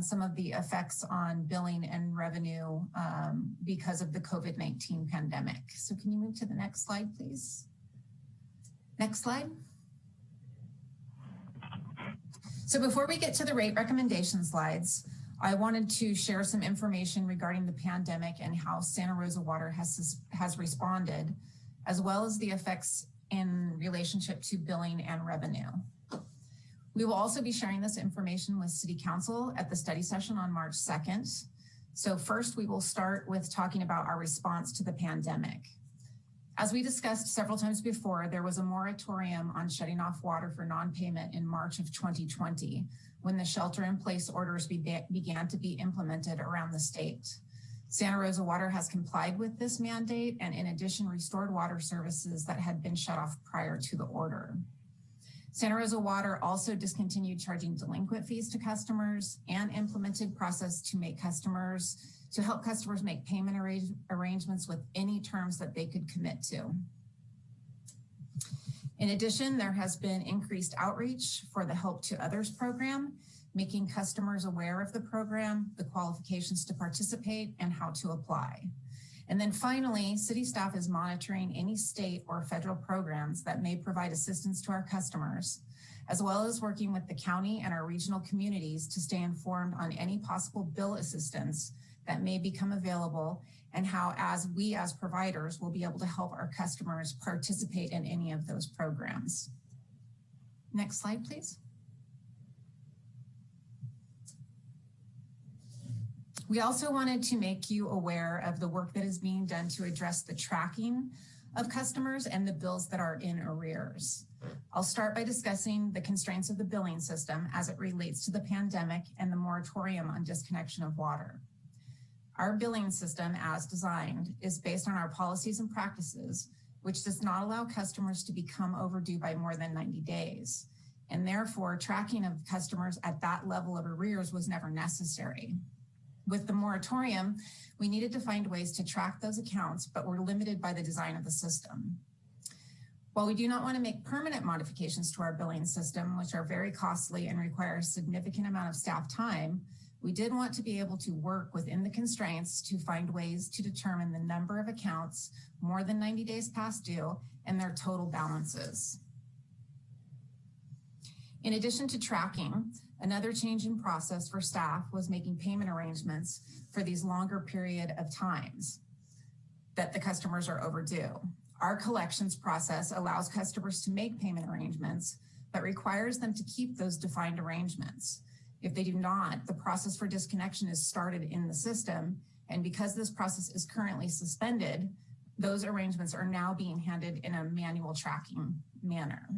some of the effects on billing and revenue because of the COVID-19 pandemic. So can you move to the next slide, please? Next slide. So before we get to the rate recommendation slides, I wanted to share some information regarding the pandemic and how Santa Rosa Water has responded, as well as the effects in relationship to billing and revenue. We will also be sharing this information with City Council at the study session on March 2nd. So first, we will start with talking about our response to the pandemic. As we discussed several times before, there was a moratorium on shutting off water for non-payment in March of 2020, when the shelter-in-place orders began to be implemented around the state. Santa Rosa Water has complied with this mandate and in addition restored water services that had been shut off prior to the order. Santa Rosa Water also discontinued charging delinquent fees to customers and implemented process to help customers make payment arrangements with any terms that they could commit to. In addition, there has been increased outreach for the Help to Others program, making customers aware of the program, the qualifications to participate, and how to apply. And then finally, city staff is monitoring any state or federal programs that may provide assistance to our customers, as well as working with the county and our regional communities to stay informed on any possible bill assistance that may become available and how we as providers will be able to help our customers participate in any of those programs. Next slide, please. We also wanted to make you aware of the work that is being done to address the tracking of customers and the bills that are in arrears. I'll start by discussing the constraints of the billing system as it relates to the pandemic and the moratorium on disconnection of water. Our billing system, as designed, is based on our policies and practices which does not allow customers to become overdue by more than 90 days. And therefore, tracking of customers at that level of arrears was never necessary. With the moratorium, we needed to find ways to track those accounts, but were limited by the design of the system. While we do not want to make permanent modifications to our billing system, which are very costly and require a significant amount of staff time, we did want to be able to work within the constraints to find ways to determine the number of accounts more than 90 days past due and their total balances. In addition to tracking, another change in process for staff was making payment arrangements for these longer period of times that the customers are overdue. Our collections process allows customers to make payment arrangements, but requires them to keep those defined arrangements. If they do not, the process for disconnection is started in the system, and because this process is currently suspended, those arrangements are now being handed in a manual tracking manner.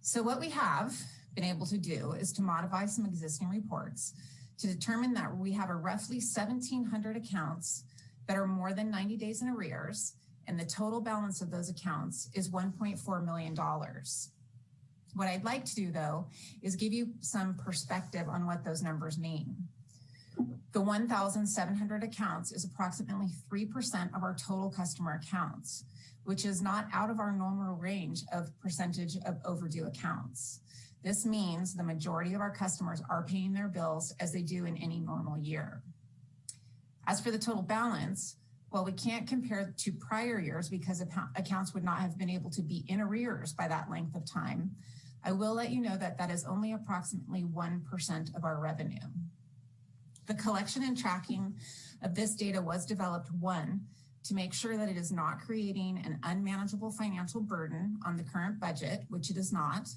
So what we have been able to do is to modify some existing reports to determine that we have a roughly 1,700 accounts that are more than 90 days in arrears, and the total balance of those accounts is $1.4 million. What I'd like to do, though, is give you some perspective on what those numbers mean. The 1,700 accounts is approximately 3% of our total customer accounts, which is not out of our normal range of percentage of overdue accounts. This means the majority of our customers are paying their bills as they do in any normal year. As for the total balance, while we can't compare to prior years because accounts would not have been able to be in arrears by that length of time, I will let you know that that is only approximately 1% of our revenue. The collection and tracking of this data was developed, one, to make sure that it is not creating an unmanageable financial burden on the current budget, which it is not.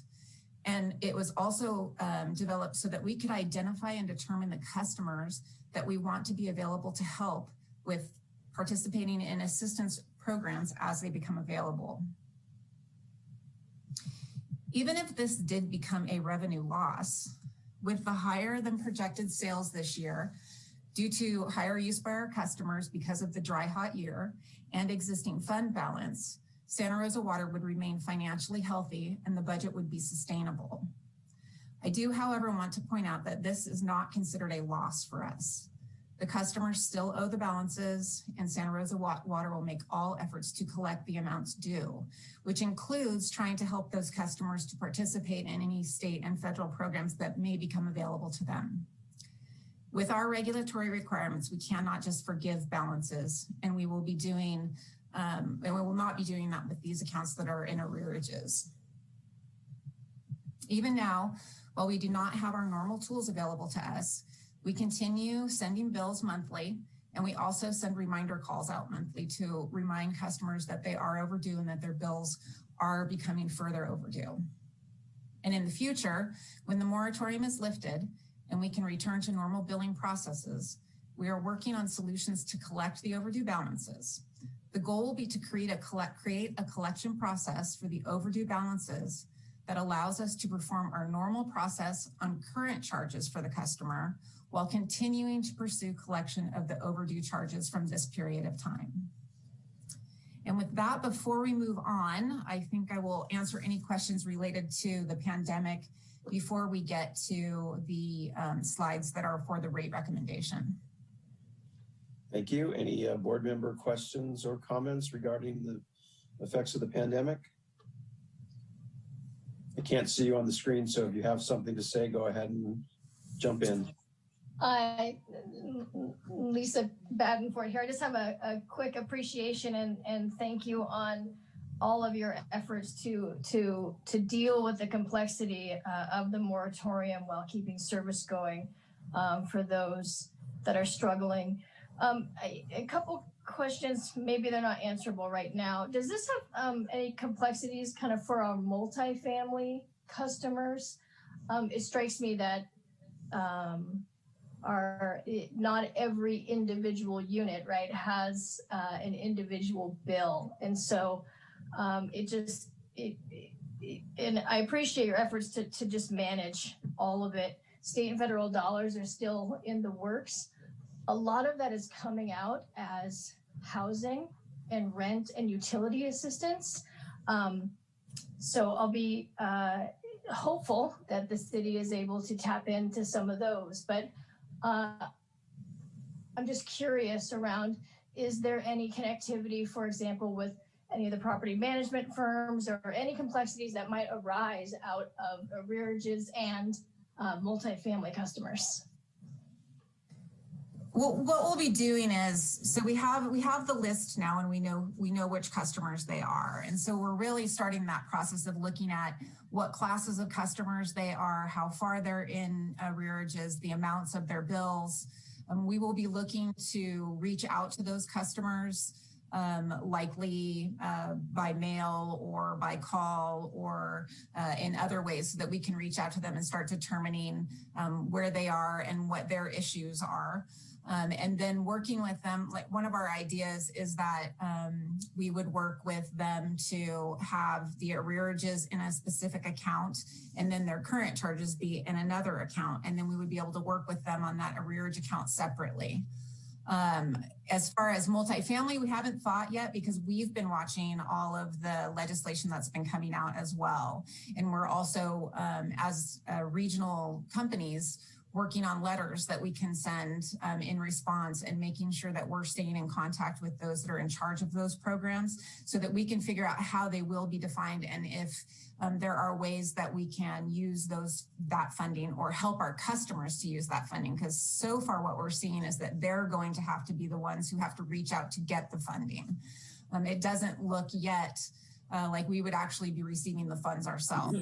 And it was also developed so that we could identify and determine the customers that we want to be available to help with participating in assistance programs as they become available. Even if this did become a revenue loss, with the higher than projected sales this year, due to higher use by our customers because of the dry, hot year and existing fund balance, Santa Rosa Water would remain financially healthy and the budget would be sustainable. I do, however, want to point out that this is not considered a loss for us. The customers still owe the balances, and Santa Rosa Water will make all efforts to collect the amounts due, which includes trying to help those customers to participate in any state and federal programs that may become available to them. With our regulatory requirements, we cannot just forgive balances, and we will be doing, and we will not be doing that with these accounts that are in arrearages. Even now, while we do not have our normal tools available to us, we continue sending bills monthly, and we also send reminder calls out monthly to remind customers that they are overdue and that their bills are becoming further overdue. And in the future, when the moratorium is lifted and we can return to normal billing processes, we are working on solutions to collect the overdue balances. The goal will be to create a collection process for the overdue balances that allows us to perform our normal process on current charges for the customer while continuing to pursue collection of the overdue charges from this period of time. And with that, before we move on, I think I will answer any questions related to the pandemic before we get to the slides that are for the rate recommendation. Thank you. Any board member questions or comments regarding the effects of the pandemic? I can't see you on the screen, so if you have something to say, go ahead and jump in. Lisa Badenford here. I just have a quick appreciation and thank you on all of your efforts to deal with the complexity of the moratorium while keeping service going for those that are struggling. A couple questions, maybe they're not answerable right now. Does this have any complexities kind of for our multifamily customers? It strikes me that not every individual unit, right, has an individual bill. And so and I appreciate your efforts to just manage all of it. State and federal dollars are still in the works. A lot of that is coming out as housing and rent and utility assistance. So I'll be hopeful that the city is able to tap into some of those. But I'm just curious around, is there any connectivity, for example, with any of the property management firms or any complexities that might arise out of arrearages and multifamily customers? Well, what we'll be doing is, so we have the list now, and we know which customers they are. And so we're really starting that process of looking at what classes of customers they are, how far they're in arrearages, the amounts of their bills. We will be looking to reach out to those customers, likely by mail or by call or in other ways, so that we can reach out to them and start determining where they are and what their issues are. And then working with them, like one of our ideas is that we would work with them to have the arrearages in a specific account and then their current charges be in another account. And then we would be able to work with them on that arrearage account separately. As far as multifamily, we haven't thought yet because we've been watching all of the legislation that's been coming out as well. And we're also, as regional companies, working on letters that we can send in response and making sure that we're staying in contact with those that are in charge of those programs so that we can figure out how they will be defined and if there are ways that we can use that funding or help our customers to use that funding. Because so far what we're seeing is that they're going to have to be the ones who have to reach out to get the funding. It doesn't look yet like we would actually be receiving the funds ourselves.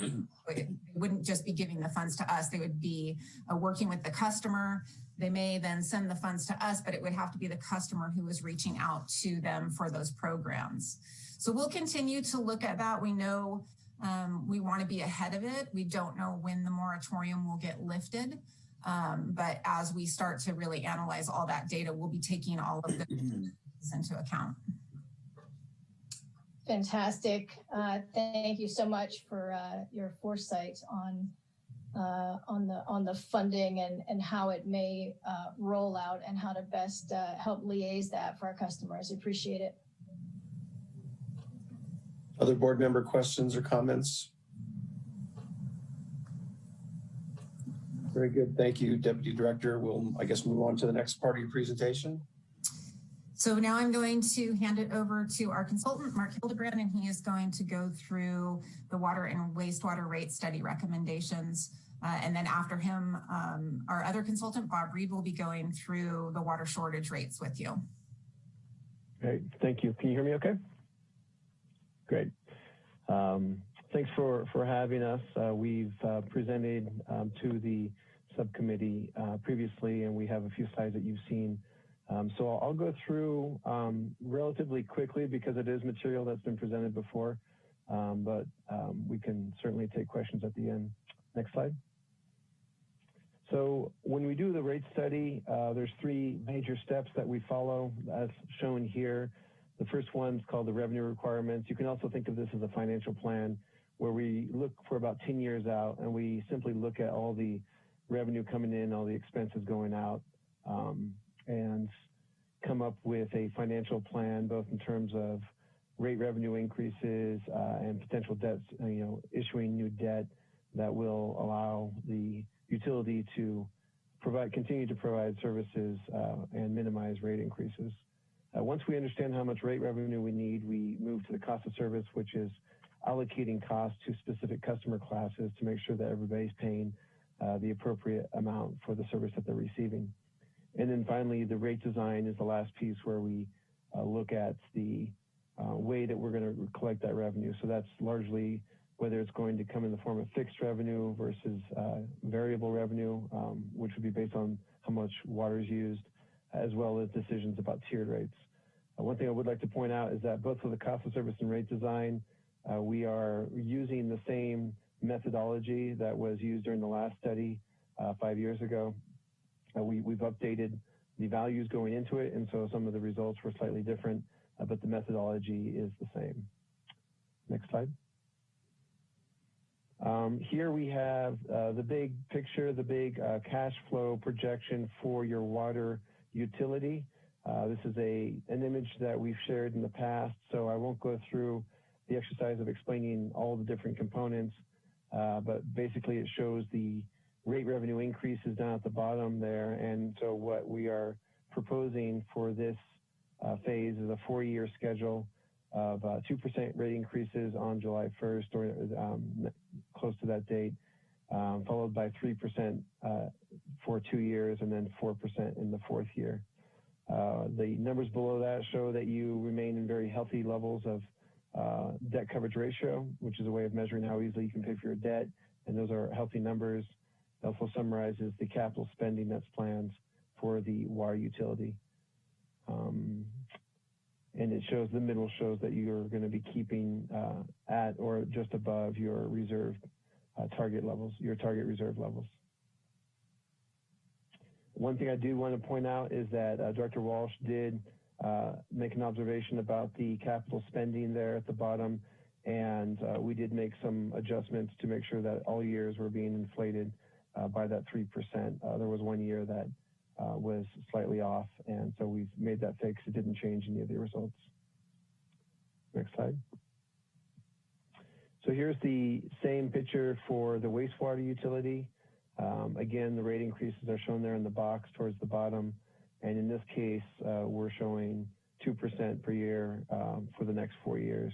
They wouldn't just be giving the funds to us. They would be working with the customer. They may then send the funds to us, but it would have to be the customer who is reaching out to them for those programs. So we'll continue to look at that. We know we want to be ahead of it. We don't know when the moratorium will get lifted. But as we start to really analyze all that data, we'll be taking all of this into account. Fantastic. Thank you so much for your foresight on the funding and how it may roll out and how to best help liaise that for our customers. Appreciate it. Other board member questions or comments? Very good. Thank you, Deputy Director. We'll, I guess, move on to the next part of your presentation. So now I'm going to hand it over to our consultant, Mark Hildebrand, and he is going to go through the water and wastewater rate study recommendations. And then after him, our other consultant, Bob Reed, will be going through the water shortage rates with you. Great, thank you. Can you hear me okay? Great. Thanks for having us. We've presented to the subcommittee previously, and we have a few slides that you've seen. So I'll go through relatively quickly because it is material that's been presented before, but we can certainly take questions at the end. Next slide. So when we do the rate study, there's three major steps that we follow as shown here. The first one's called the revenue requirements. You can also think of this as a financial plan where we look for about 10 years out and we simply look at all the revenue coming in, all the expenses going out, and come up with a financial plan, both in terms of rate revenue increases and potential debts, issuing new debt that will allow the utility to continue to provide services and minimize rate increases. Once we understand how much rate revenue we need, we move to the cost of service, which is allocating costs to specific customer classes to make sure that everybody's paying the appropriate amount for the service that they're receiving. And then finally, the rate design is the last piece where we look at the way that we're going to collect that revenue. So that's largely whether it's going to come in the form of fixed revenue versus variable revenue, which would be based on how much water is used, as well as decisions about tiered rates. One thing I would like to point out is that both for the cost of service and rate design, we are using the same methodology that was used during the last study 5 years ago. We've updated the values going into it, and so some of the results were slightly different, but the methodology is the same. Next slide. Here we have the big picture, the big cash flow projection for your water utility. This is an image that we've shared in the past, so I won't go through the exercise of explaining all the different components, but basically it shows the rate revenue increases down at the bottom there. And so what we are proposing for this phase is a 4-year schedule of 2% rate increases on July 1st or close to that date, followed by 3% for 2 years and then 4% in the 4th year. The numbers below that show that you remain in very healthy levels of debt coverage ratio, which is a way of measuring how easily you can pay for your debt, and those are healthy numbers. It also summarizes the capital spending that's planned for the water utility. And it shows, the middle shows that you're going to be keeping at or just above your reserve target levels, your target reserve levels. One thing I do want to point out is that Director Walsh did make an observation about the capital spending there at the bottom, and we did make some adjustments to make sure that all years were being inflated by that 3%. There was 1 year that was slightly off, and so we've made that fix. It didn't change any of the results. Next slide. So here's the same picture for the wastewater utility. Again, the rate increases are shown there in the box towards the bottom, and in this case, we're showing 2% per year for the next 4 years.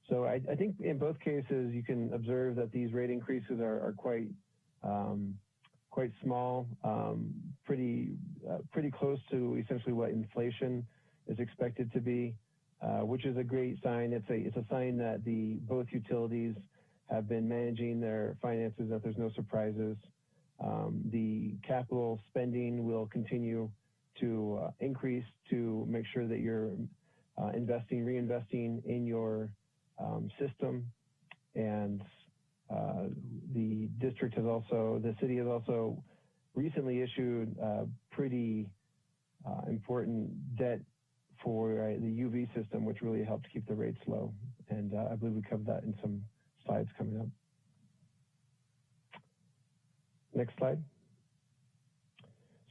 So I think in both cases, you can observe that these rate increases are quite small, pretty close to essentially what inflation is expected to be, which is a great sign. It's a sign that both utilities have been managing their finances, that there's no surprises. The capital spending will continue to increase to make sure that you're reinvesting in your system. And the city has also recently issued pretty important debt for the UV system, which really helped keep the rates low. And I believe we covered that in some slides coming up. Next slide.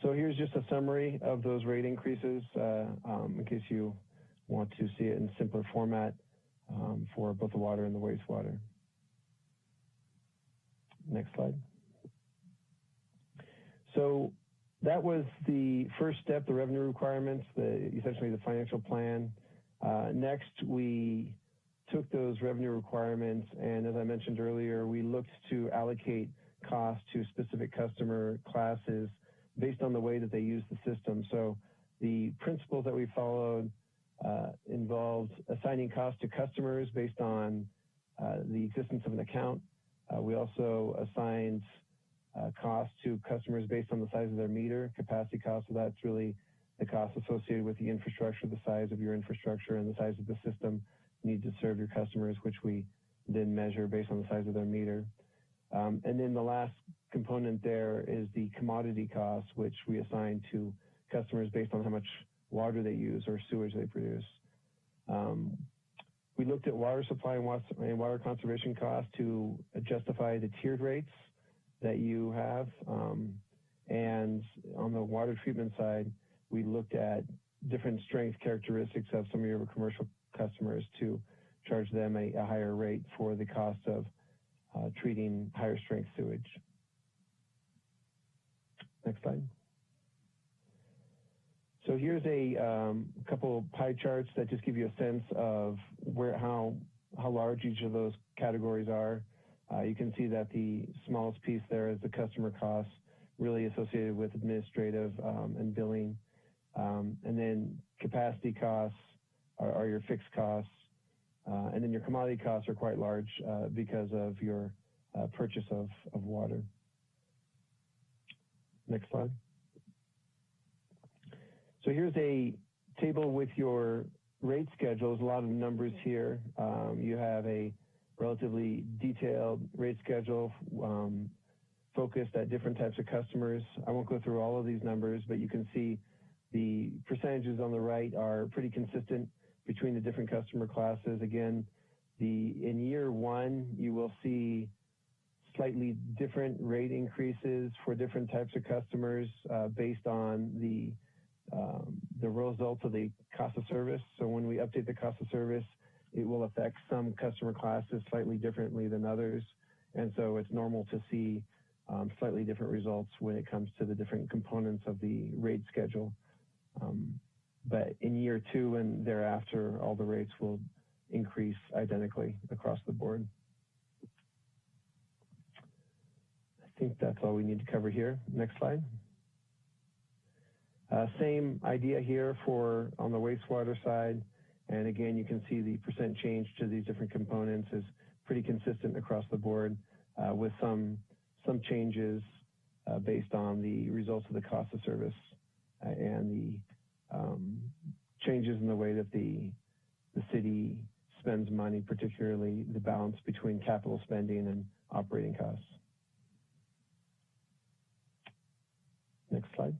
So here's just a summary of those rate increases in case you want to see it in simpler format for both the water and the wastewater. Next slide. So that was the first step, the revenue requirements, essentially the financial plan. Next, we took those revenue requirements, and as I mentioned earlier, we looked to allocate costs to specific customer classes based on the way that they use the system. So the principles that we followed involved assigning costs to customers based on the existence of an account. We also assigned costs to customers based on the size of their meter, capacity cost. So that's really the cost associated with the infrastructure, the size of your infrastructure, and the size of the system you need to serve your customers, which we then measure based on the size of their meter. And then the last component there is the commodity costs, which we assign to customers based on how much water they use or sewage they produce. We looked at water supply and water conservation costs to justify the tiered rates that you have. And on the water treatment side, we looked at different strength characteristics of some of your commercial customers to charge them a higher rate for the cost of treating higher strength sewage. Next slide. So here's a couple pie charts that just give you a sense of how large each of those categories are. You can see that the smallest piece there is the customer costs, really associated with administrative and billing. And then capacity costs are your fixed costs. And then your commodity costs are quite large because of your purchase of water. Next slide. So here's a table with your rate schedules, a lot of numbers here. You have a relatively detailed rate schedule focused at different types of customers. I won't go through all of these numbers, but you can see the percentages on the right are pretty consistent between the different customer classes. Again, in year one, you will see slightly different rate increases for different types of customers based on the the results of the cost of service. So when we update the cost of service, it will affect some customer classes slightly differently than others. And so it's normal to see slightly different results when it comes to the different components of the rate schedule. But in year 2 and thereafter, all the rates will increase identically across the board. I think that's all we need to cover here. Next slide. Same idea here for on the wastewater side. And again, you can see the percent change to these different components is pretty consistent across the board with some changes based on the results of the cost of service and the changes in the way that the city spends money, particularly the balance between capital spending and operating costs. Next slide.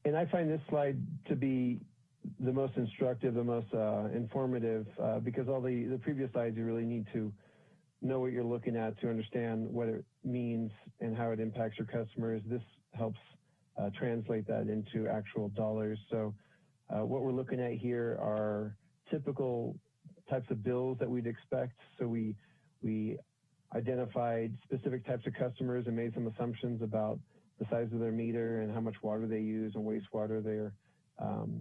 And I find this slide to be the most instructive, the most informative, because all the previous slides, you really need to know what you're looking at to understand what it means and how it impacts your customers. This helps translate that into actual dollars. So what we're looking at here are typical types of bills that we'd expect. So we identified specific types of customers and made some assumptions about the size of their meter and how much water they use and wastewater they're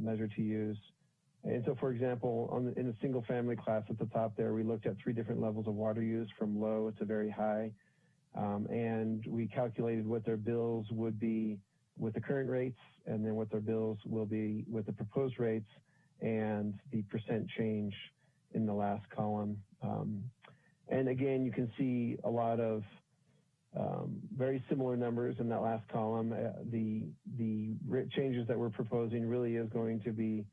measured to use. And so, for example, in the single family class at the top there, we looked at 3 different levels of water use from low to very high. And we calculated what their bills would be with the current rates and then what their bills will be with the proposed rates and the percent change in the last column. And again, you can see a lot of very similar numbers in that last column. The changes that we're proposing really is going to be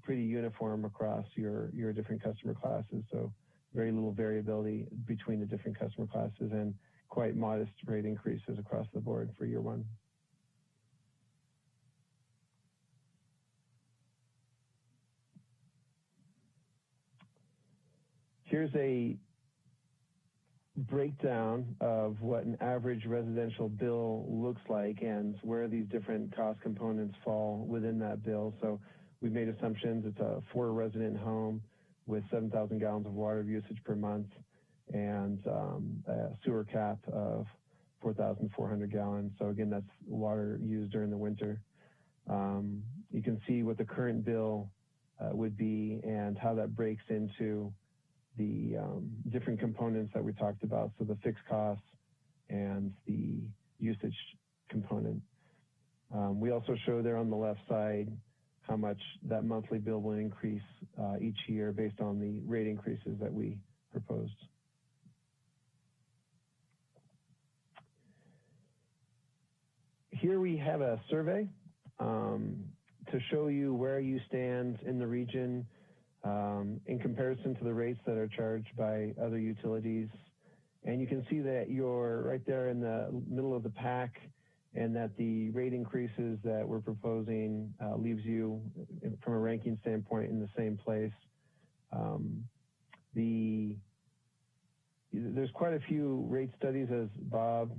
pretty uniform across your different customer classes. So very little variability between the different customer classes and quite modest rate increases across the board for year 1. Here's a breakdown of what an average residential bill looks like and where these different cost components fall within that bill. So we've made assumptions. It's a 4-resident home with 7,000 gallons of water usage per month and a sewer cap of 4,400 gallons. So again, that's water used during the winter. You can see what the current bill would be and how that breaks into the different components that we talked about, so the fixed costs and the usage component. We also show there on the left side how much that monthly bill will increase each year based on the rate increases that we proposed. Here we have a survey to show you where you stand in the region in comparison to the rates that are charged by other utilities. And you can see that you're right there in the middle of the pack and that the rate increases that we're proposing leaves you, from a ranking standpoint, in the same place. There's quite a few rate studies, as Bob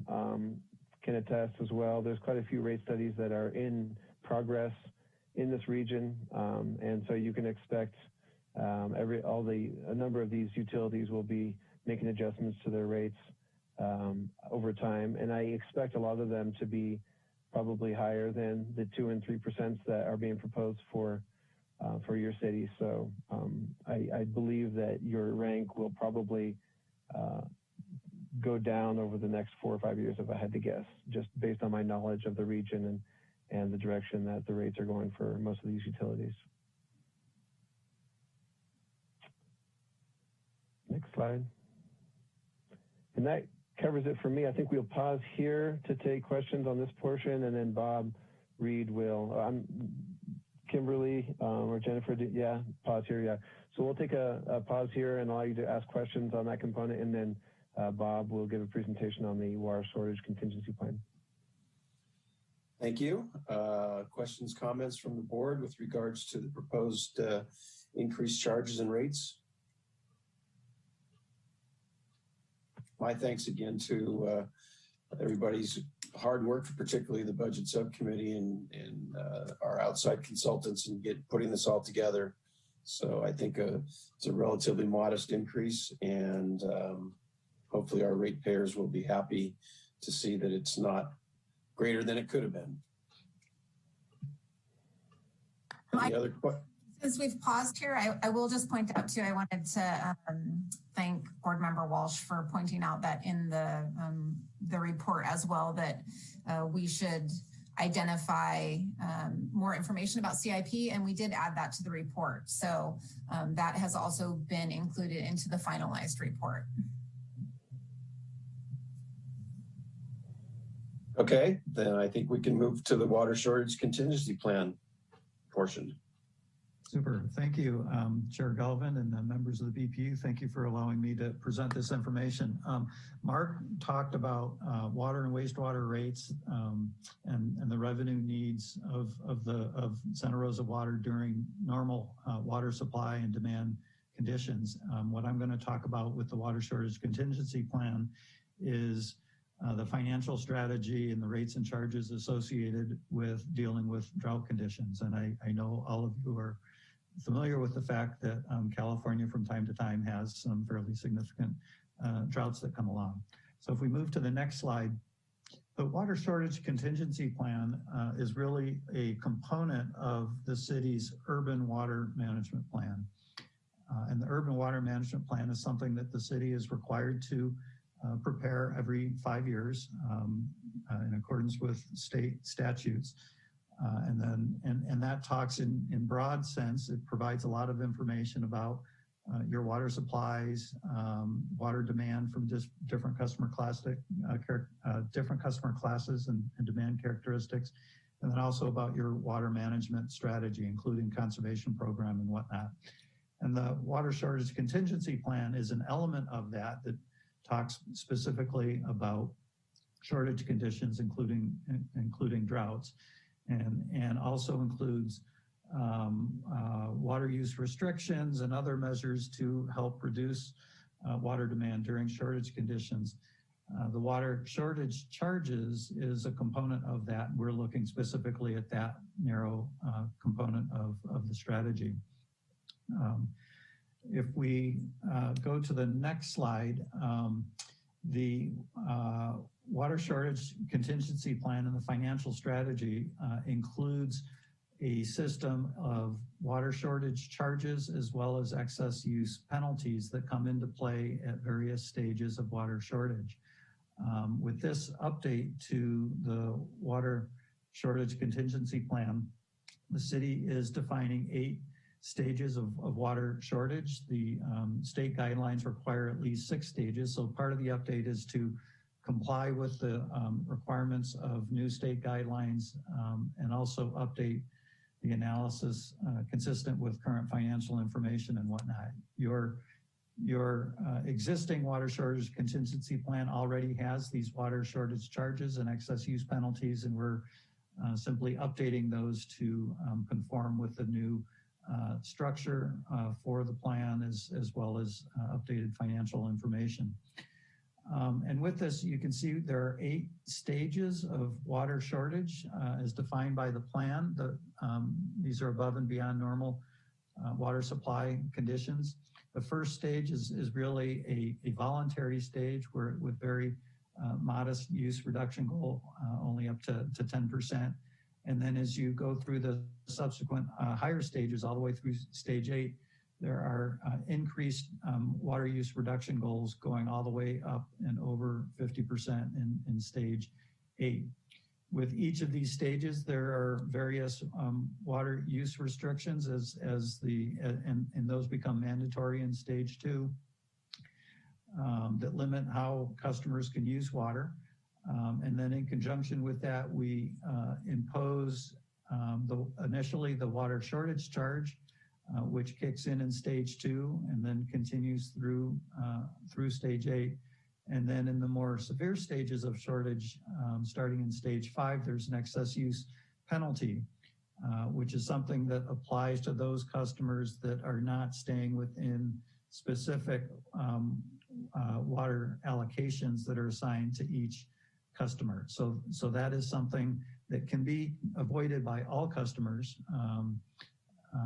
can attest as well. There's quite a few rate studies that are in progress in this region. And so you can expect a number of these utilities will be making adjustments to their rates over time. And I expect a lot of them to be probably higher than the 2 and 3% that are being proposed for your city. So I believe that your rank will probably go down over the next 4 or 5 years, if I had to guess, just based on my knowledge of the region and the direction that the rates are going for most of these utilities. Next slide. And that covers it for me. I think we'll pause here to take questions on this portion, and then Bob Reed will, Kimberly or Jennifer, pause here, yeah. So we'll take a pause here and allow you to ask questions on that component, and then Bob will give a presentation on the water shortage contingency plan. Thank you. Questions, comments from the board with regards to the proposed increased charges and rates? My thanks again to everybody's hard work, particularly the budget subcommittee and our outside consultants in putting this all together. So I think it's a relatively modest increase, and hopefully our ratepayers will be happy to see that it's not greater than it could have been. Any other questions? Since we've paused here, I will just point out too, I wanted to thank Board Member Walsh for pointing out that in the report as well, that we should identify more information about CIP, and we did add that to the report. So that has also been included into the finalized report. Okay, then I think we can move to the water shortage contingency plan portion. Super. Thank you, Chair Galvin and the members of the BPU. Thank you for allowing me to present this information. Mark talked about water and wastewater rates and the revenue needs of Santa Rosa Water during normal water supply and demand conditions. What I'm going to talk about with the water shortage contingency plan is the financial strategy and the rates and charges associated with dealing with drought conditions. And I know all of you are familiar with the fact that California from time to time has some fairly significant droughts that come along. So if we move to the next slide, the water shortage contingency plan is really a component of the city's urban water management plan. And the urban water management plan is something that the city is required to prepare every 5 years in accordance with state statutes. And that talks in broad sense. It provides a lot of information about your water supplies, water demand from just different customer classes and demand characteristics, and then also about your water management strategy, including conservation program and whatnot. And the water shortage contingency plan is an element of that talks specifically about shortage conditions, including droughts. And also includes water use restrictions and other measures to help reduce water demand during shortage conditions. The water shortage charges is a component of that. We're looking specifically at that narrow component of the strategy. If we go to the next slide, the water shortage contingency plan and the financial strategy includes a system of water shortage charges as well as excess use penalties that come into play at various stages of water shortage. With this update to the water shortage contingency plan, the city is defining 8 stages of water shortage. The state guidelines require at least 6 stages. So part of the update is to comply with the requirements of new state guidelines and also update the analysis consistent with current financial information and whatnot. Your existing water shortage contingency plan already has these water shortage charges and excess use penalties, and we're simply updating those to conform with the new structure for the plan as well as updated financial information. And with this, you can see there are 8 stages of water shortage as defined by the plan. These are above and beyond normal water supply conditions. The first stage is really a voluntary stage where with very modest use reduction goal, only up to 10%. And then as you go through the subsequent higher stages, all the way through stage 8, there are increased water use reduction goals going all the way up and over 50% in stage 8. With each of these stages, there are various water use restrictions and those become mandatory in stage 2 that limit how customers can use water. And then in conjunction with that, we impose initially the water shortage charge, which kicks in stage 2 and then continues through stage 8. And then in the more severe stages of shortage, starting in stage 5, there's an excess use penalty, which is something that applies to those customers that are not staying within specific water allocations that are assigned to each customer. So that is something that can be avoided by all customers.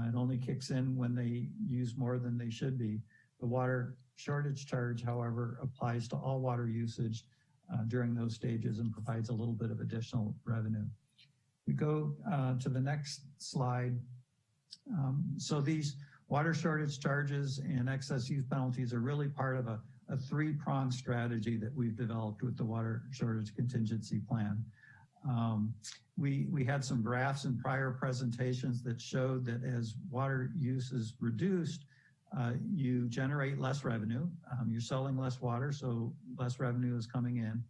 It only kicks in when they use more than they should be. The water shortage charge, however, applies to all water usage during those stages and provides a little bit of additional revenue. We go to the next slide. So these water shortage charges and excess use penalties are really part of a three-pronged strategy that we've developed with the water shortage contingency plan. We had some graphs in prior presentations that showed that as water use is reduced, you generate less revenue. You're selling less water, so less revenue is coming in.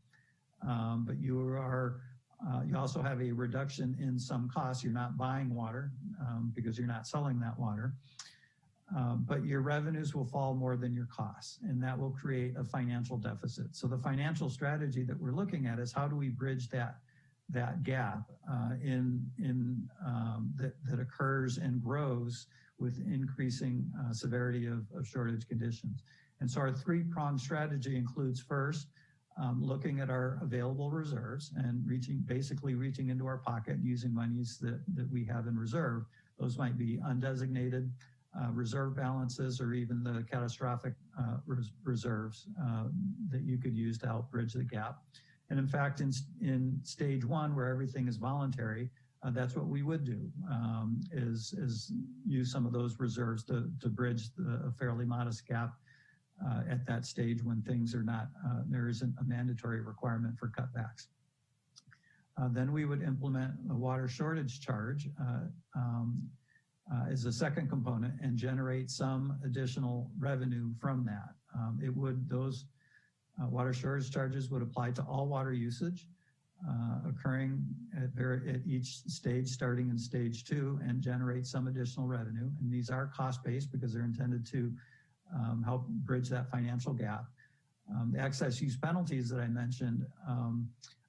But you also have a reduction in some costs. You're not buying water because you're not selling that water. But your revenues will fall more than your costs, and that will create a financial deficit. So the financial strategy that we're looking at is how do we bridge that gap that occurs and grows with increasing severity of shortage conditions. And so our three-pronged strategy includes first, looking at our available reserves and basically reaching into our pocket and using monies that we have in reserve. Those might be undesignated reserve balances or even the catastrophic reserves that you could use to help bridge the gap. And in fact, in stage one, where everything is voluntary, that's what we would do, is use some of those reserves to bridge a fairly modest gap at that stage when things are not, there isn't a mandatory requirement for cutbacks. Then we would implement a water shortage charge as a second component and generate some additional revenue from that. Those water shortage charges would apply to all water usage occurring at each stage, starting in stage 2, and generate some additional revenue. And these are cost-based because they're intended to help bridge that financial gap. The excess use penalties that I mentioned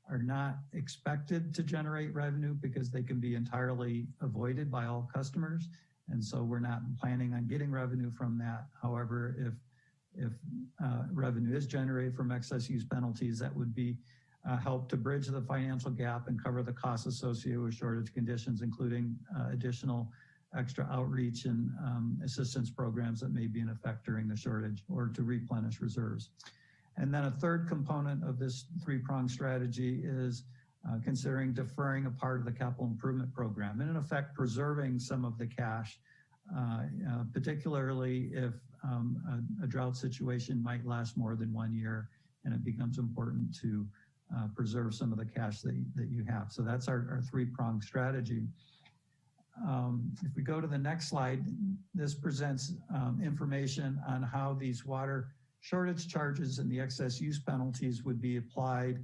are not expected to generate revenue because they can be entirely avoided by all customers. And so we're not planning on getting revenue from that. However, if revenue is generated from excess use penalties, that would be help to bridge the financial gap and cover the costs associated with shortage conditions, including additional extra outreach and assistance programs that may be in effect during the shortage or to replenish reserves. And then a third component of this three-pronged strategy is considering deferring a part of the capital improvement program and in effect preserving some of the cash, particularly if a drought situation might last more than 1 year and it becomes important to preserve some of the cash that you have. So that's our three-pronged strategy. If we go to the next slide, this presents information on how these water shortage charges and the excess use penalties would be applied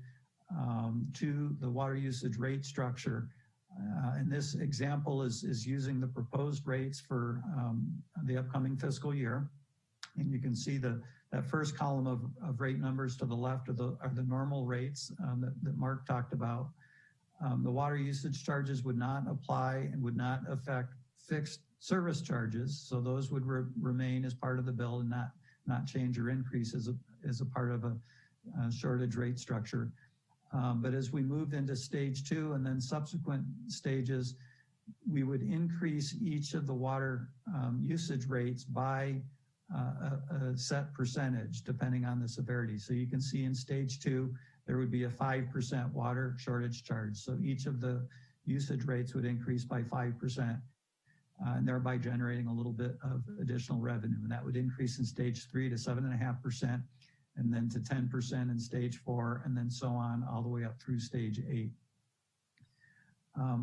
to the water usage rate structure. And this example is using the proposed rates for the upcoming fiscal year. And you can see that first column of rate numbers to the left are the normal rates that Mark talked about. The water usage charges would not apply and would not affect fixed service charges. So those would remain as part of the bill and not change or increase as a part of a shortage rate structure. But as we moved into stage 2 and then subsequent stages, we would increase each of the water usage rates by a set percentage depending on the severity. So you can see in stage 2, there would be a 5% water shortage charge. So each of the usage rates would increase by 5%. And thereby generating a little bit of additional revenue. And that would increase in stage 3 to 7.5%, and then to 10% in stage 4, and then so on all the way up through stage 8.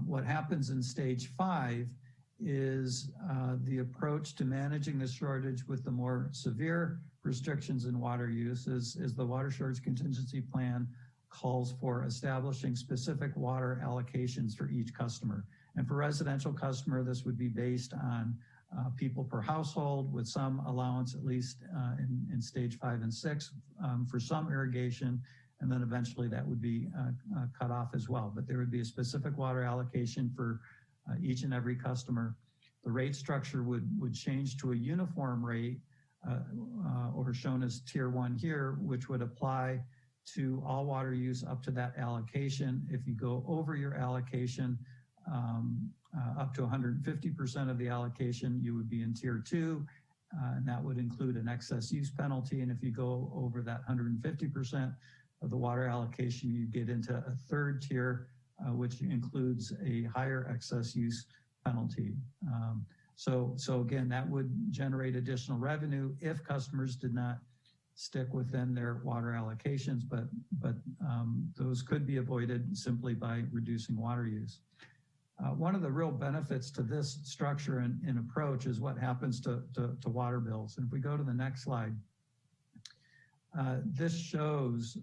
What happens in stage 5 is the approach to managing the shortage with the more severe restrictions in water use is the water shortage contingency plan calls for establishing specific water allocations for each customer. And for residential customer, this would be based on people per household with some allowance, at least in stage 5 and 6 for some irrigation. And then eventually that would be cut off as well. But there would be a specific water allocation for each and every customer. The rate structure would change to a uniform rate or shown as tier 1 here, which would apply to all water use up to that allocation. If you go over your allocation, up to 150% of the allocation, you would be in tier 2, and that would include an excess use penalty. And if you go over that 150% of the water allocation, you get into a third tier, which includes a higher excess use penalty. So again, that would generate additional revenue if customers did not stick within their water allocations, but those could be avoided simply by reducing water use. One of the real benefits to this structure and approach is what happens to water bills. And if we go to the next slide, this shows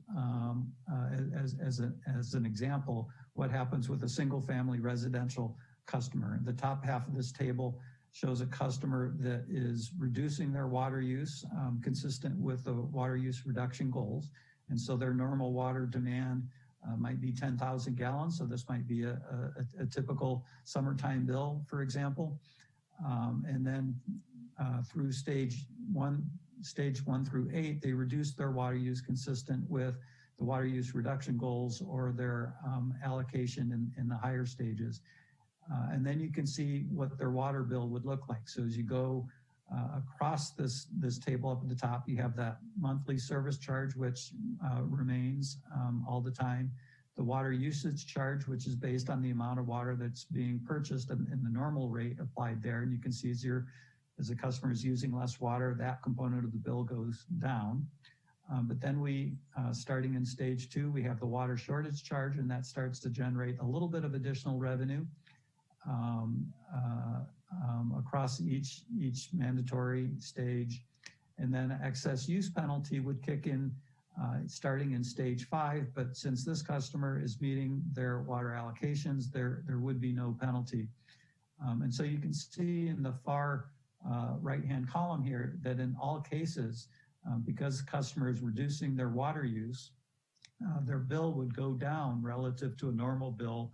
as an example what happens with a single family residential customer. The top half of this table shows a customer that is reducing their water use consistent with the water use reduction goals. And so their normal water demand might be 10,000 gallons. So this might be a typical summertime bill, for example. And then through stage one through 8, they reduce their water use consistent with the water use reduction goals or their allocation in the higher stages. And then you can see what their water bill would look like. So as you go across this table up at the top, you have that monthly service charge, which remains all the time. The water usage charge, which is based on the amount of water that's being purchased and the normal rate applied there. And you can see as the customer is using less water, that component of the bill goes down. But then starting in stage 2, we have the water shortage charge, and that starts to generate a little bit of additional revenue across each mandatory stage. And then excess use penalty would kick in starting in stage 5, but since this customer is meeting their water allocations, there would be no penalty. And so you can see in the far right-hand column here that in all cases, because the customer is reducing their water use, their bill would go down relative to a normal bill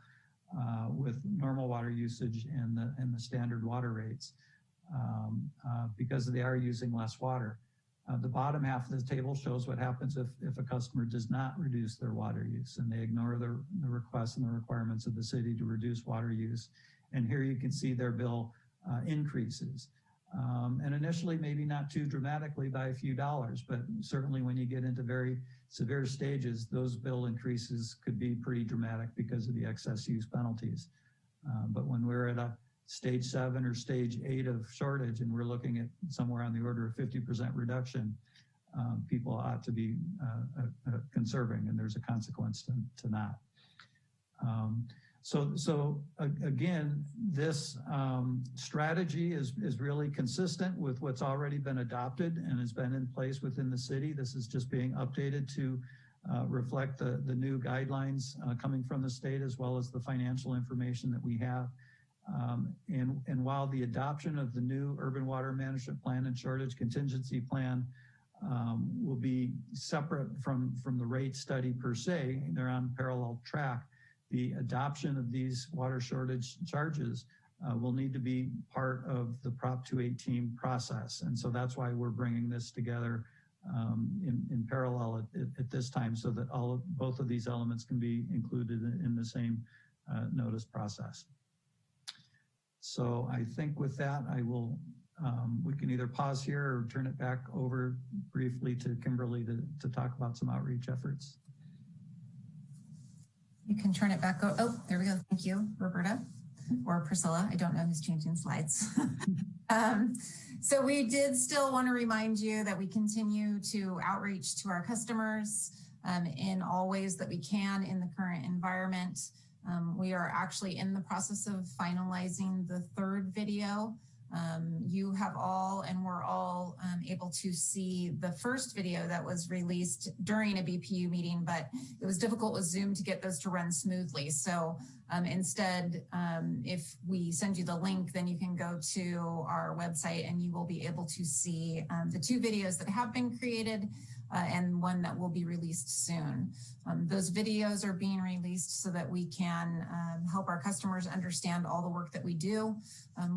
with normal water usage and the standard water rates because they are using less water. The bottom half of the table shows what happens if a customer does not reduce their water use and they ignore the requests and the requirements of the city to reduce water use. And here you can see their bill increases. And initially, maybe not too dramatically by a few dollars, but certainly when you get into very severe stages, those bill increases could be pretty dramatic because of the excess use penalties. But when we're at a stage 7 or stage 8 of shortage and we're looking at somewhere on the order of 50% reduction, people ought to be conserving, and there's a consequence to not. So again, this strategy is really consistent with what's already been adopted and has been in place within the city. This is just being updated to reflect the new guidelines coming from the state, as well as the financial information that we have. And while the adoption of the new urban water management plan and shortage contingency plan will be separate from the rate study per se, they're on parallel track. The adoption of these water shortage charges will need to be part of the Prop 218 process. And so that's why we're bringing this together in parallel at this time, so that both of these elements can be included in the same notice process. So I think with that, we can either pause here or turn it back over briefly to Kimberly to talk about some outreach efforts. You can turn it back. Oh, there we go. Thank you, Roberta or Priscilla. I don't know who's changing slides. So we did still want to remind you that we continue to outreach to our customers in all ways that we can in the current environment. We are actually in the process of finalizing the 3rd video. You have all, and we're all able to see the first video that was released during a BPU meeting, but it was difficult with Zoom to get those to run smoothly. So instead, if we send you the link, then you can go to our website and you will be able to see the 2 videos that have been created and one that will be released soon. Those videos are being released so that we can help our customers understand all the work that we do,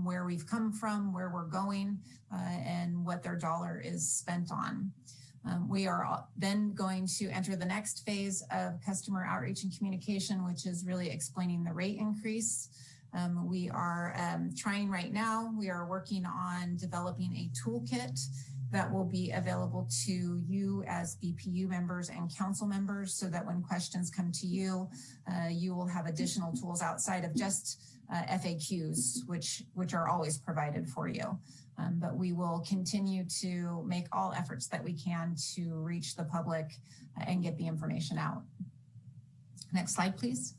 where we've come from, where we're going, and what their dollar is spent on. We are then going to enter the next phase of customer outreach and communication, which is really explaining the rate increase. We are trying right now, we are working on developing a toolkit that will be available to you as BPU members and council members, so that when questions come to you, you will have additional tools outside of just FAQs, which are always provided for you. But we will continue to make all efforts that we can to reach the public and get the information out. Next slide, please.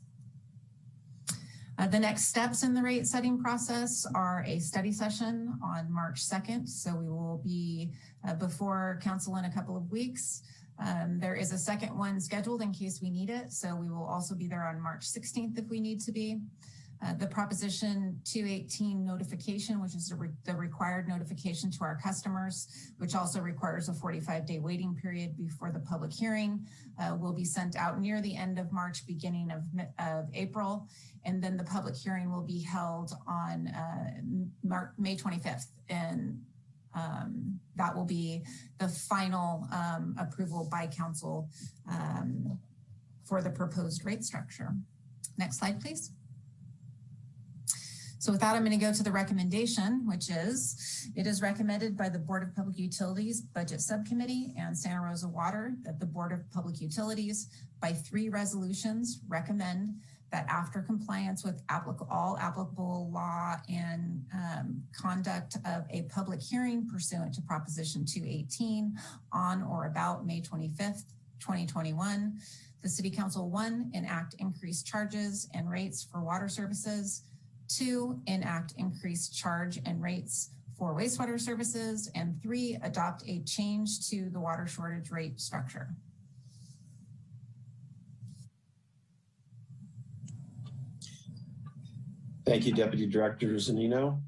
The next steps in the rate setting process are a study session on March 2nd. So we will be before council in a couple of weeks. There is a second one scheduled in case we need it. So we will also be there on March 16th if we need to be. The Proposition 218 notification, which is the required notification to our customers, which also requires a 45-day waiting period before the public hearing, will be sent out near the end of March, beginning of April. And then the public hearing will be held on May 25th. And that will be the final approval by council for the proposed rate structure. Next slide, please. So with that, I'm going to go to the recommendation, which is, it is recommended by the Board of Public Utilities Budget Subcommittee and Santa Rosa Water that the Board of Public Utilities, by 3 resolutions, recommend that after compliance with all applicable law and conduct of a public hearing pursuant to Proposition 218 on or about May 25th, 2021, the City Council, 1, enact increased charges and rates for water services, 2, enact increased charge and rates for wastewater services, and 3, adopt a change to the water shortage rate structure. Thank you, Deputy Director Zanino.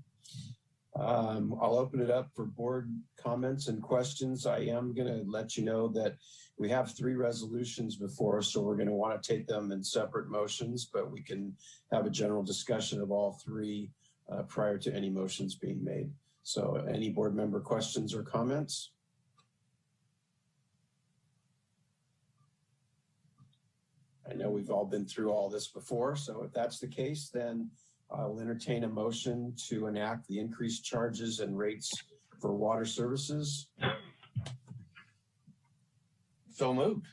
I'll open it up for board comments and questions. I am going to let you know that we have 3 resolutions before us, so we're going to want to take them in separate motions, but we can have a general discussion of all 3 prior to any motions being made. So any board member questions or comments? I know we've all been through all this before, so if that's the case, then I'll entertain a motion to enact the increased charges and rates for water services. So moved.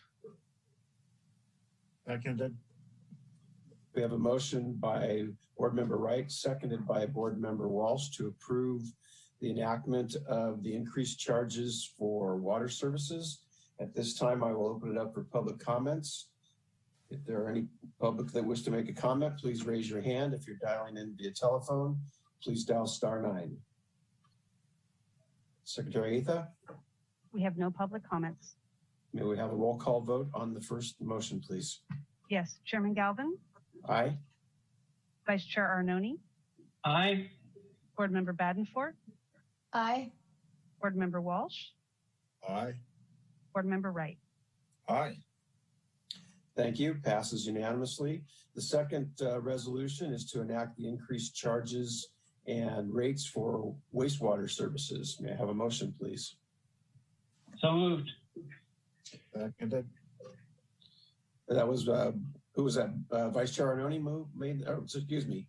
Seconded. We have a motion by Board Member Wright, seconded by Board Member Walsh, to approve the enactment of the increased charges for water services. At this time, I will open it up for public comments. If there are any public that wish to make a comment, please raise your hand. If you're dialing in via telephone, please dial *9. Secretary Atha? We have no public comments. May we have a roll call vote on the first motion, please? Yes, Chairman Galvin? Aye. Vice Chair Arnone? Aye. Board Member Badenford? Aye. Board Member Walsh? Aye. Board Member Wright? Aye. Thank you. Passes unanimously. The second resolution is to enact the increased charges and rates for wastewater services. May I have a motion, please? So moved. Seconded. That was, who was that? Vice Chair Arnone excuse me,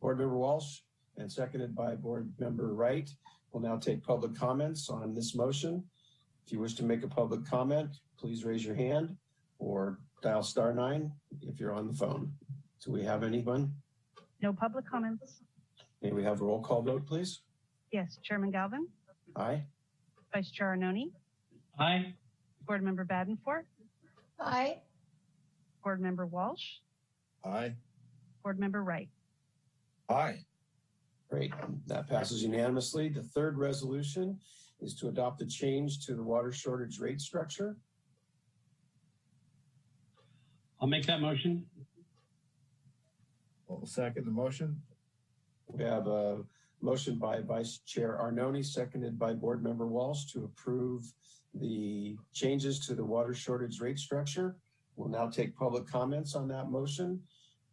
Board Member Walsh, and seconded by Board Member Wright. We'll now take public comments on this motion. If you wish to make a public comment, please raise your hand or dial *9 if you're on the phone. Do we have anyone? No public comments. May we have a roll call vote, please? Yes, Chairman Galvin? Aye. Vice Chair Arnone? Aye. Board Member Badenford? Aye. Board Member Walsh? Aye. Board Member Wright? Aye. Great. That passes unanimously. The third resolution is to adopt a change to the water shortage rate structure. I'll make that motion. I'll second the motion. We have a motion by Vice Chair Arnone, seconded by Board Member Walsh, to approve the changes to the water shortage rate structure. We'll now take public comments on that motion.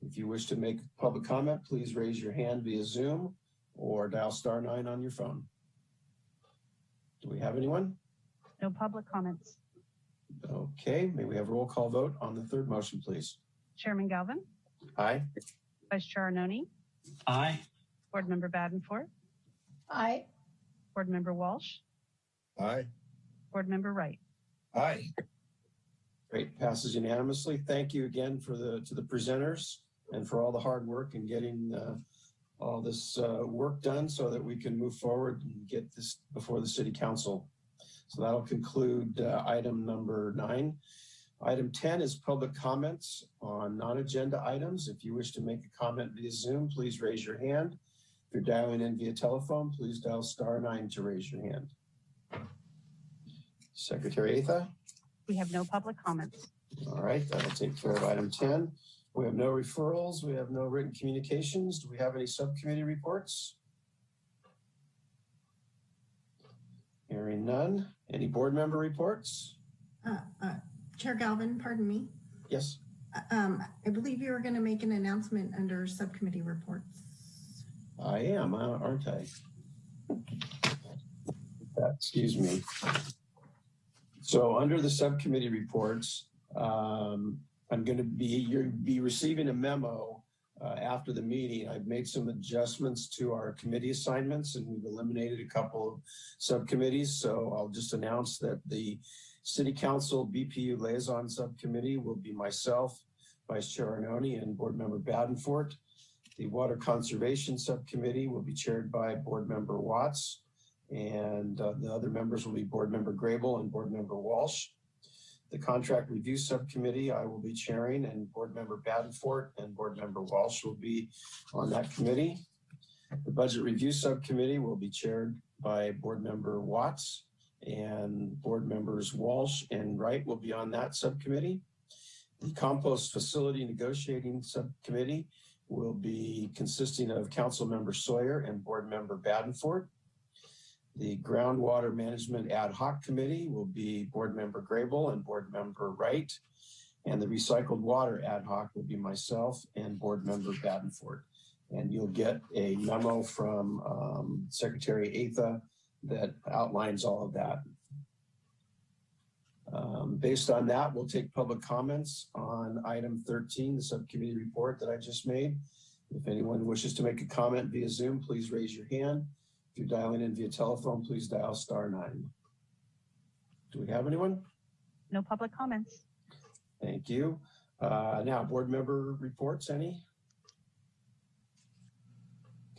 If you wish to make public comment, please raise your hand via Zoom or dial *9 on your phone. Do we have anyone? No public comments. Okay, may we have a roll call vote on the third motion, please? Chairman Galvin, Aye. Vice Chair Arnone, Aye. Board Member Badenford, Aye. Board Member Walsh, Aye. Board Member Wright. Aye. Great, passes unanimously. Thank you again to the presenters and for all the hard work in getting all this work done so that we can move forward and get this before the City Council. So that'll conclude item number 9. Item 10 is public comments on non-agenda items. If you wish to make a comment via Zoom, please raise your hand. If you're dialing in via telephone, please dial *9 to raise your hand. Secretary Atha? We have no public comments. All right, that'll take care of item 10. We have no referrals. We have no written communications. Do we have any subcommittee reports? Hearing none. Any board member reports? Chair Galvin, pardon me. Yes. I believe you were going to make an announcement under subcommittee reports. I am, aren't I? Excuse me. So under the subcommittee reports, I'm going to be receiving a memo after the meeting. I've made some adjustments to our committee assignments and we've eliminated a couple of subcommittees. So I'll just announce that the City Council BPU Liaison Subcommittee will be myself, Vice Chair Arnone, and Board Member Badenford. The Water Conservation Subcommittee will be chaired by Board Member Watts, and the other members will be Board Member Grable and Board Member Walsh. The Contract Review Subcommittee I will be chairing, and Board Member Badenford and Board Member Walsh will be on that committee. The Budget Review Subcommittee will be chaired by Board Member Watts, and Board Members Walsh and Wright will be on that subcommittee. The Compost Facility Negotiating Subcommittee will be consisting of Council Member Sawyer and Board Member Badenford. The Groundwater Management Ad Hoc Committee will be Board Member Grable and Board Member Wright. And the Recycled Water Ad Hoc will be myself and Board Member Badenford. And you'll get a memo from Secretary Atha that outlines all of that. Based on that, we'll take public comments on item 13, the subcommittee report that I just made. If anyone wishes to make a comment via Zoom, please raise your hand. If you're dialing in via telephone, please dial *9. Do we have anyone? No public comments. Thank you. Now, board member reports, any?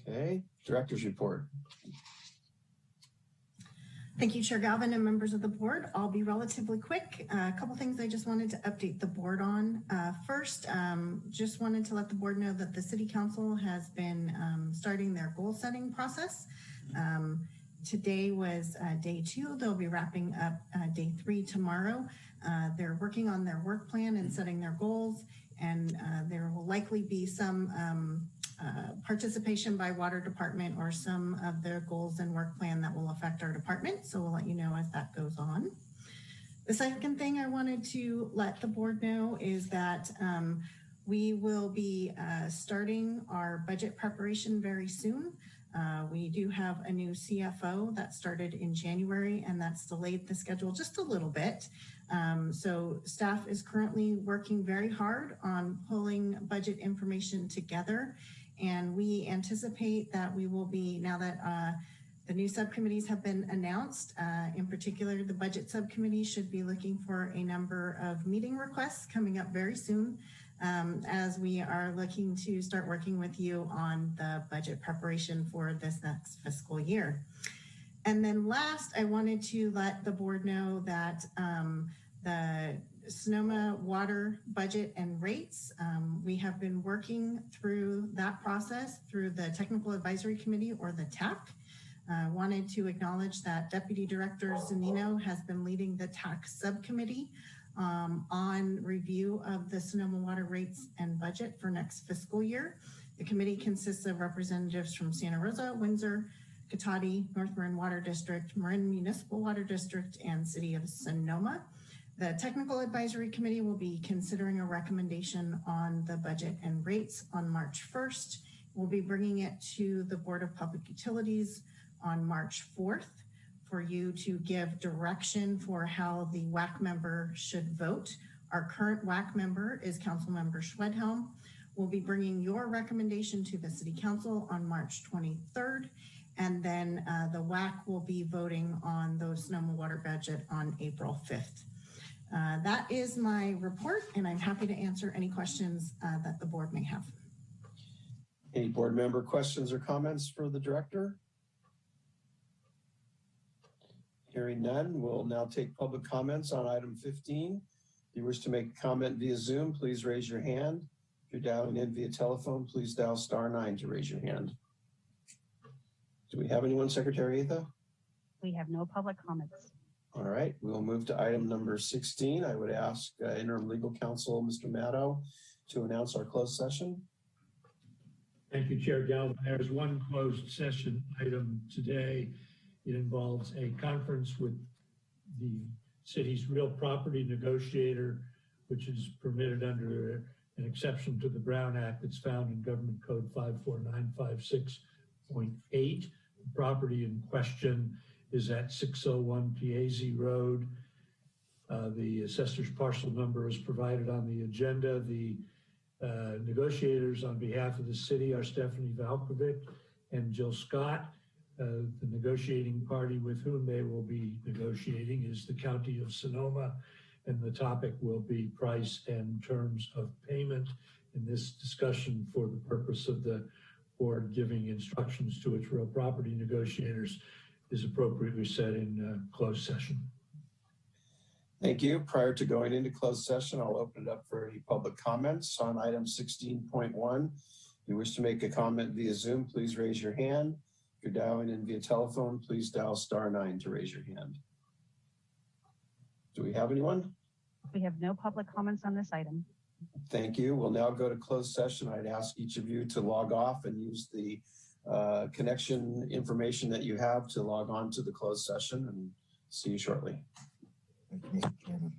Okay, director's report. Thank you, Chair Galvin and members of the board. I'll be relatively quick. A couple things I just wanted to update the board on. First, just wanted to let the board know that the City Council has been starting their goal setting process. Today was day 2. They'll be wrapping up day 3 tomorrow. They're working on their work plan and setting their goals, and there will likely be some participation by water department or some of their goals and work plan that will affect our department. So we'll let you know as that goes on. The second thing I wanted to let the board know is that we will be starting our budget preparation very soon. We do have a new CFO that started in January, and that's delayed the schedule just a little bit. So staff is currently working very hard on pulling budget information together. And we anticipate that we will be, now that the new subcommittees have been announced, in particular, the budget subcommittee should be looking for a number of meeting requests coming up very soon, as we are looking to start working with you on the budget preparation for this next fiscal year. And then last, I wanted to let the board know that the Sonoma water budget and rates, we have been working through that process through the Technical Advisory Committee, or the TAC. Wanted to acknowledge that Deputy Director Zanino has been leading the TAC subcommittee on review of the Sonoma water rates and budget for next fiscal year. The committee consists of representatives from Santa Rosa, Windsor, Cotati, North Marin Water District, Marin Municipal Water District, and City of Sonoma. The Technical Advisory Committee will be considering a recommendation on the budget and rates on March 1st. We'll be bringing it to the Board of Public Utilities on March 4th for you to give direction for how the WAC member should vote. Our current WAC member is Councilmember Schwedhelm. We'll be bringing your recommendation to the City Council on March 23rd, and then the WAC will be voting on the Sonoma Water budget on April 5th. That is my report, and I'm happy to answer any questions that the board may have. Any board member questions or comments for the director? Hearing none, we'll now take public comments on item 15. If you wish to make a comment via Zoom, please raise your hand. If you're dialing in via telephone, please dial *9 to raise your hand. Do we have anyone, Secretary Atha? We have no public comments. All right, we'll move to item number 16. I would ask Interim Legal Counsel, Mr. Maddow, to announce our closed session. Thank you, Chair Galvin. There's one closed session item today. It involves a conference with the city's real property negotiator, which is permitted under an exception to the Brown Act that's found in Government Code 54956.8. The property in question is at 601 Piazzi Road. The assessor's parcel number is provided on the agenda. The negotiators on behalf of the city are Stephanie Valkovic and Jill Scott. The negotiating party with whom they will be negotiating is the County of Sonoma, and the topic will be price and terms of payment. In this discussion, for the purpose of the board giving instructions to its real property negotiators, is appropriately set in closed session. Thank you. Prior to going into closed session, I'll open it up for any public comments on item 16.1. If you wish to make a comment via Zoom, please raise your hand. If you're dialing in via telephone, please dial *9 to raise your hand. Do we have anyone? We have no public comments on this item. Thank you. We'll now go to closed session. I'd ask each of you to log off and use the connection information that you have to log on to the closed session, and see you shortly. Thank you, Mr. Chairman.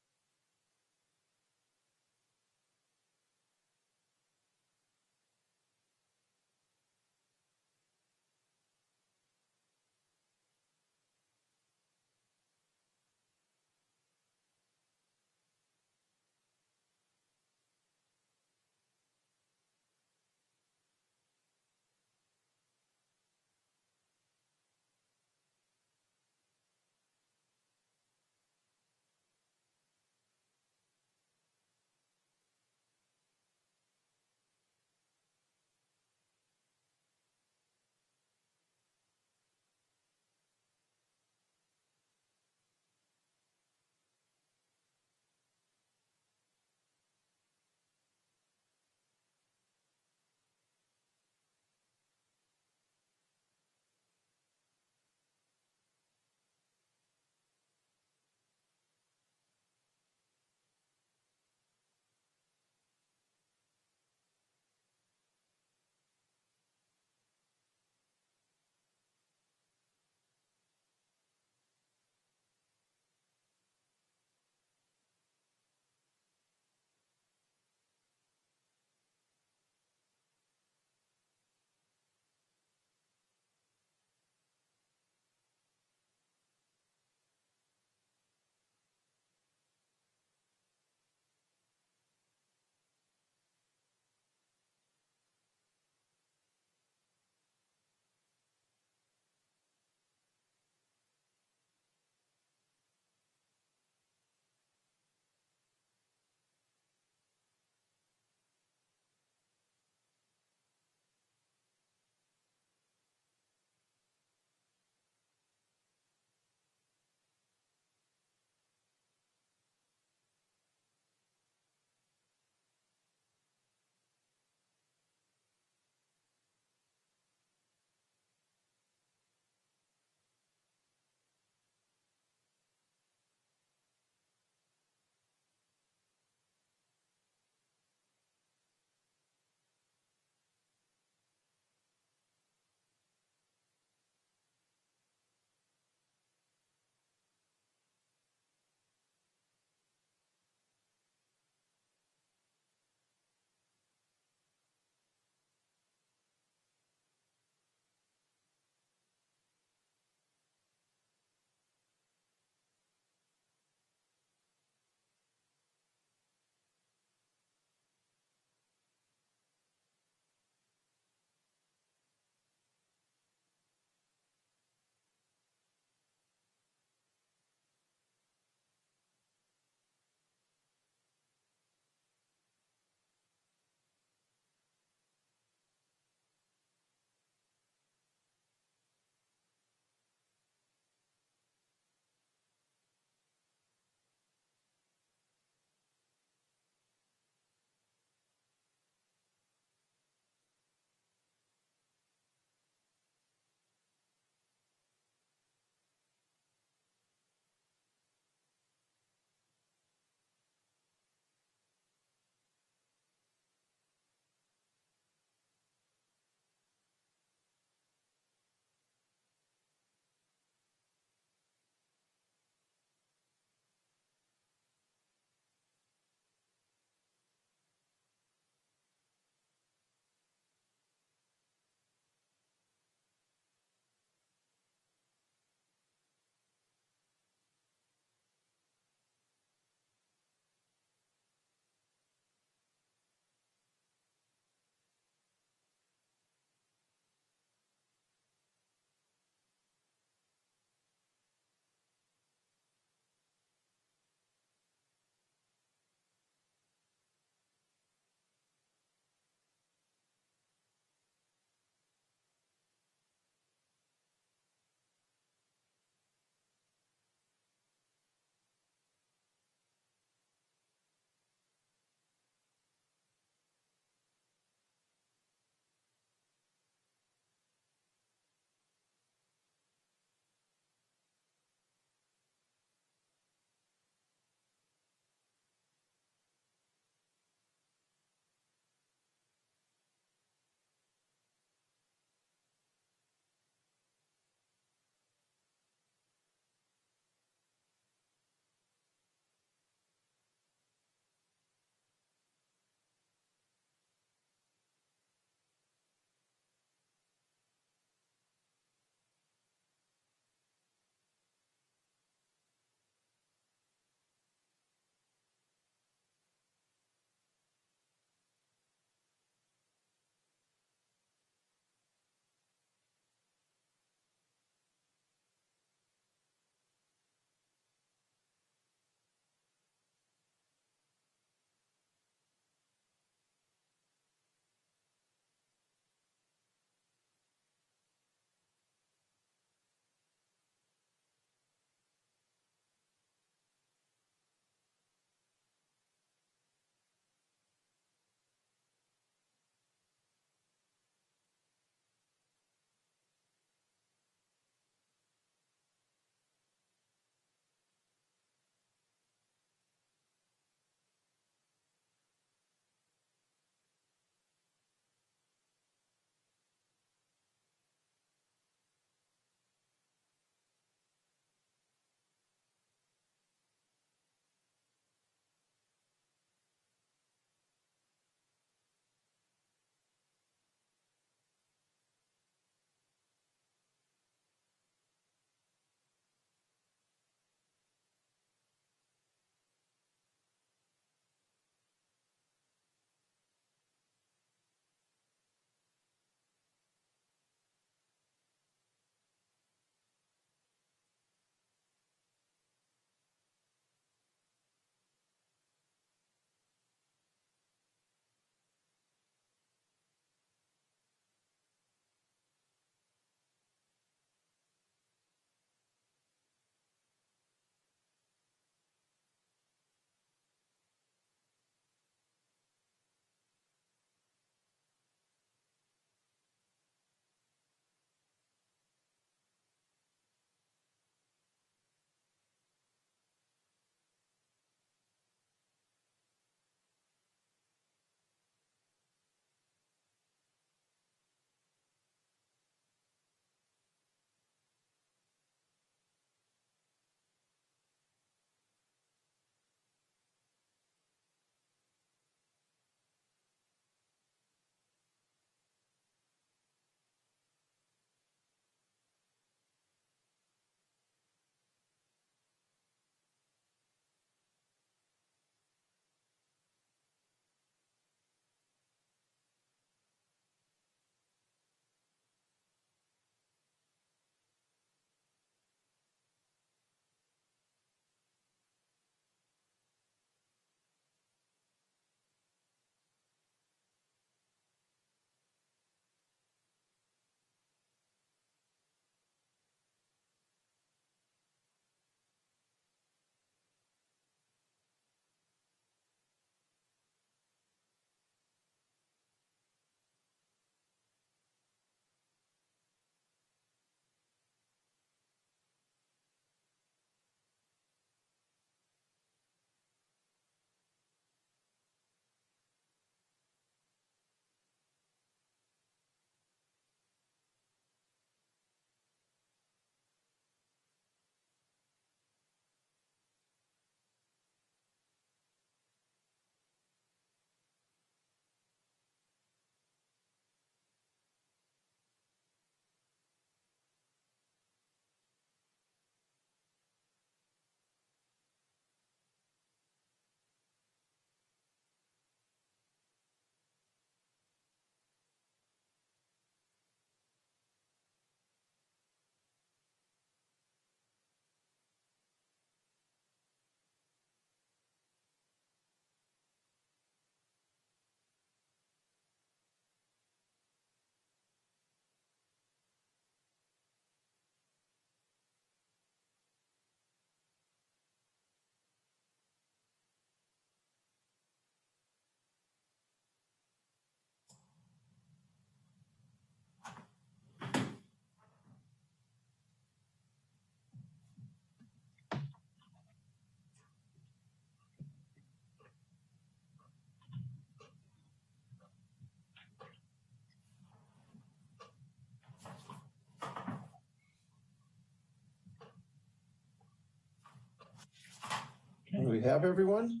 we have everyone?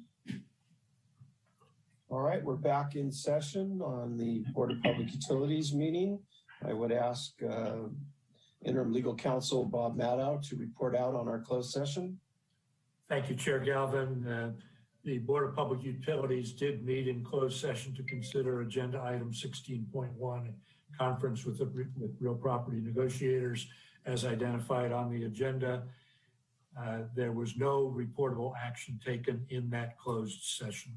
All right, we're back in session on the Board of Public Utilities meeting. I would ask Interim Legal Counsel Bob Maddow to report out on our closed session. Thank you, Chair Galvin. The Board of Public Utilities did meet in closed session to consider agenda item 16.1, conference with real property negotiators as identified on the agenda. There was no reportable action taken in that closed session.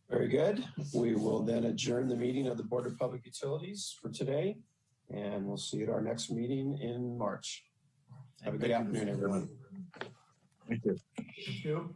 Very good. We will then adjourn the meeting of the Board of Public Utilities for today, and we'll see you at our next meeting in March. Have a good afternoon, everyone. Thank you. Thank you.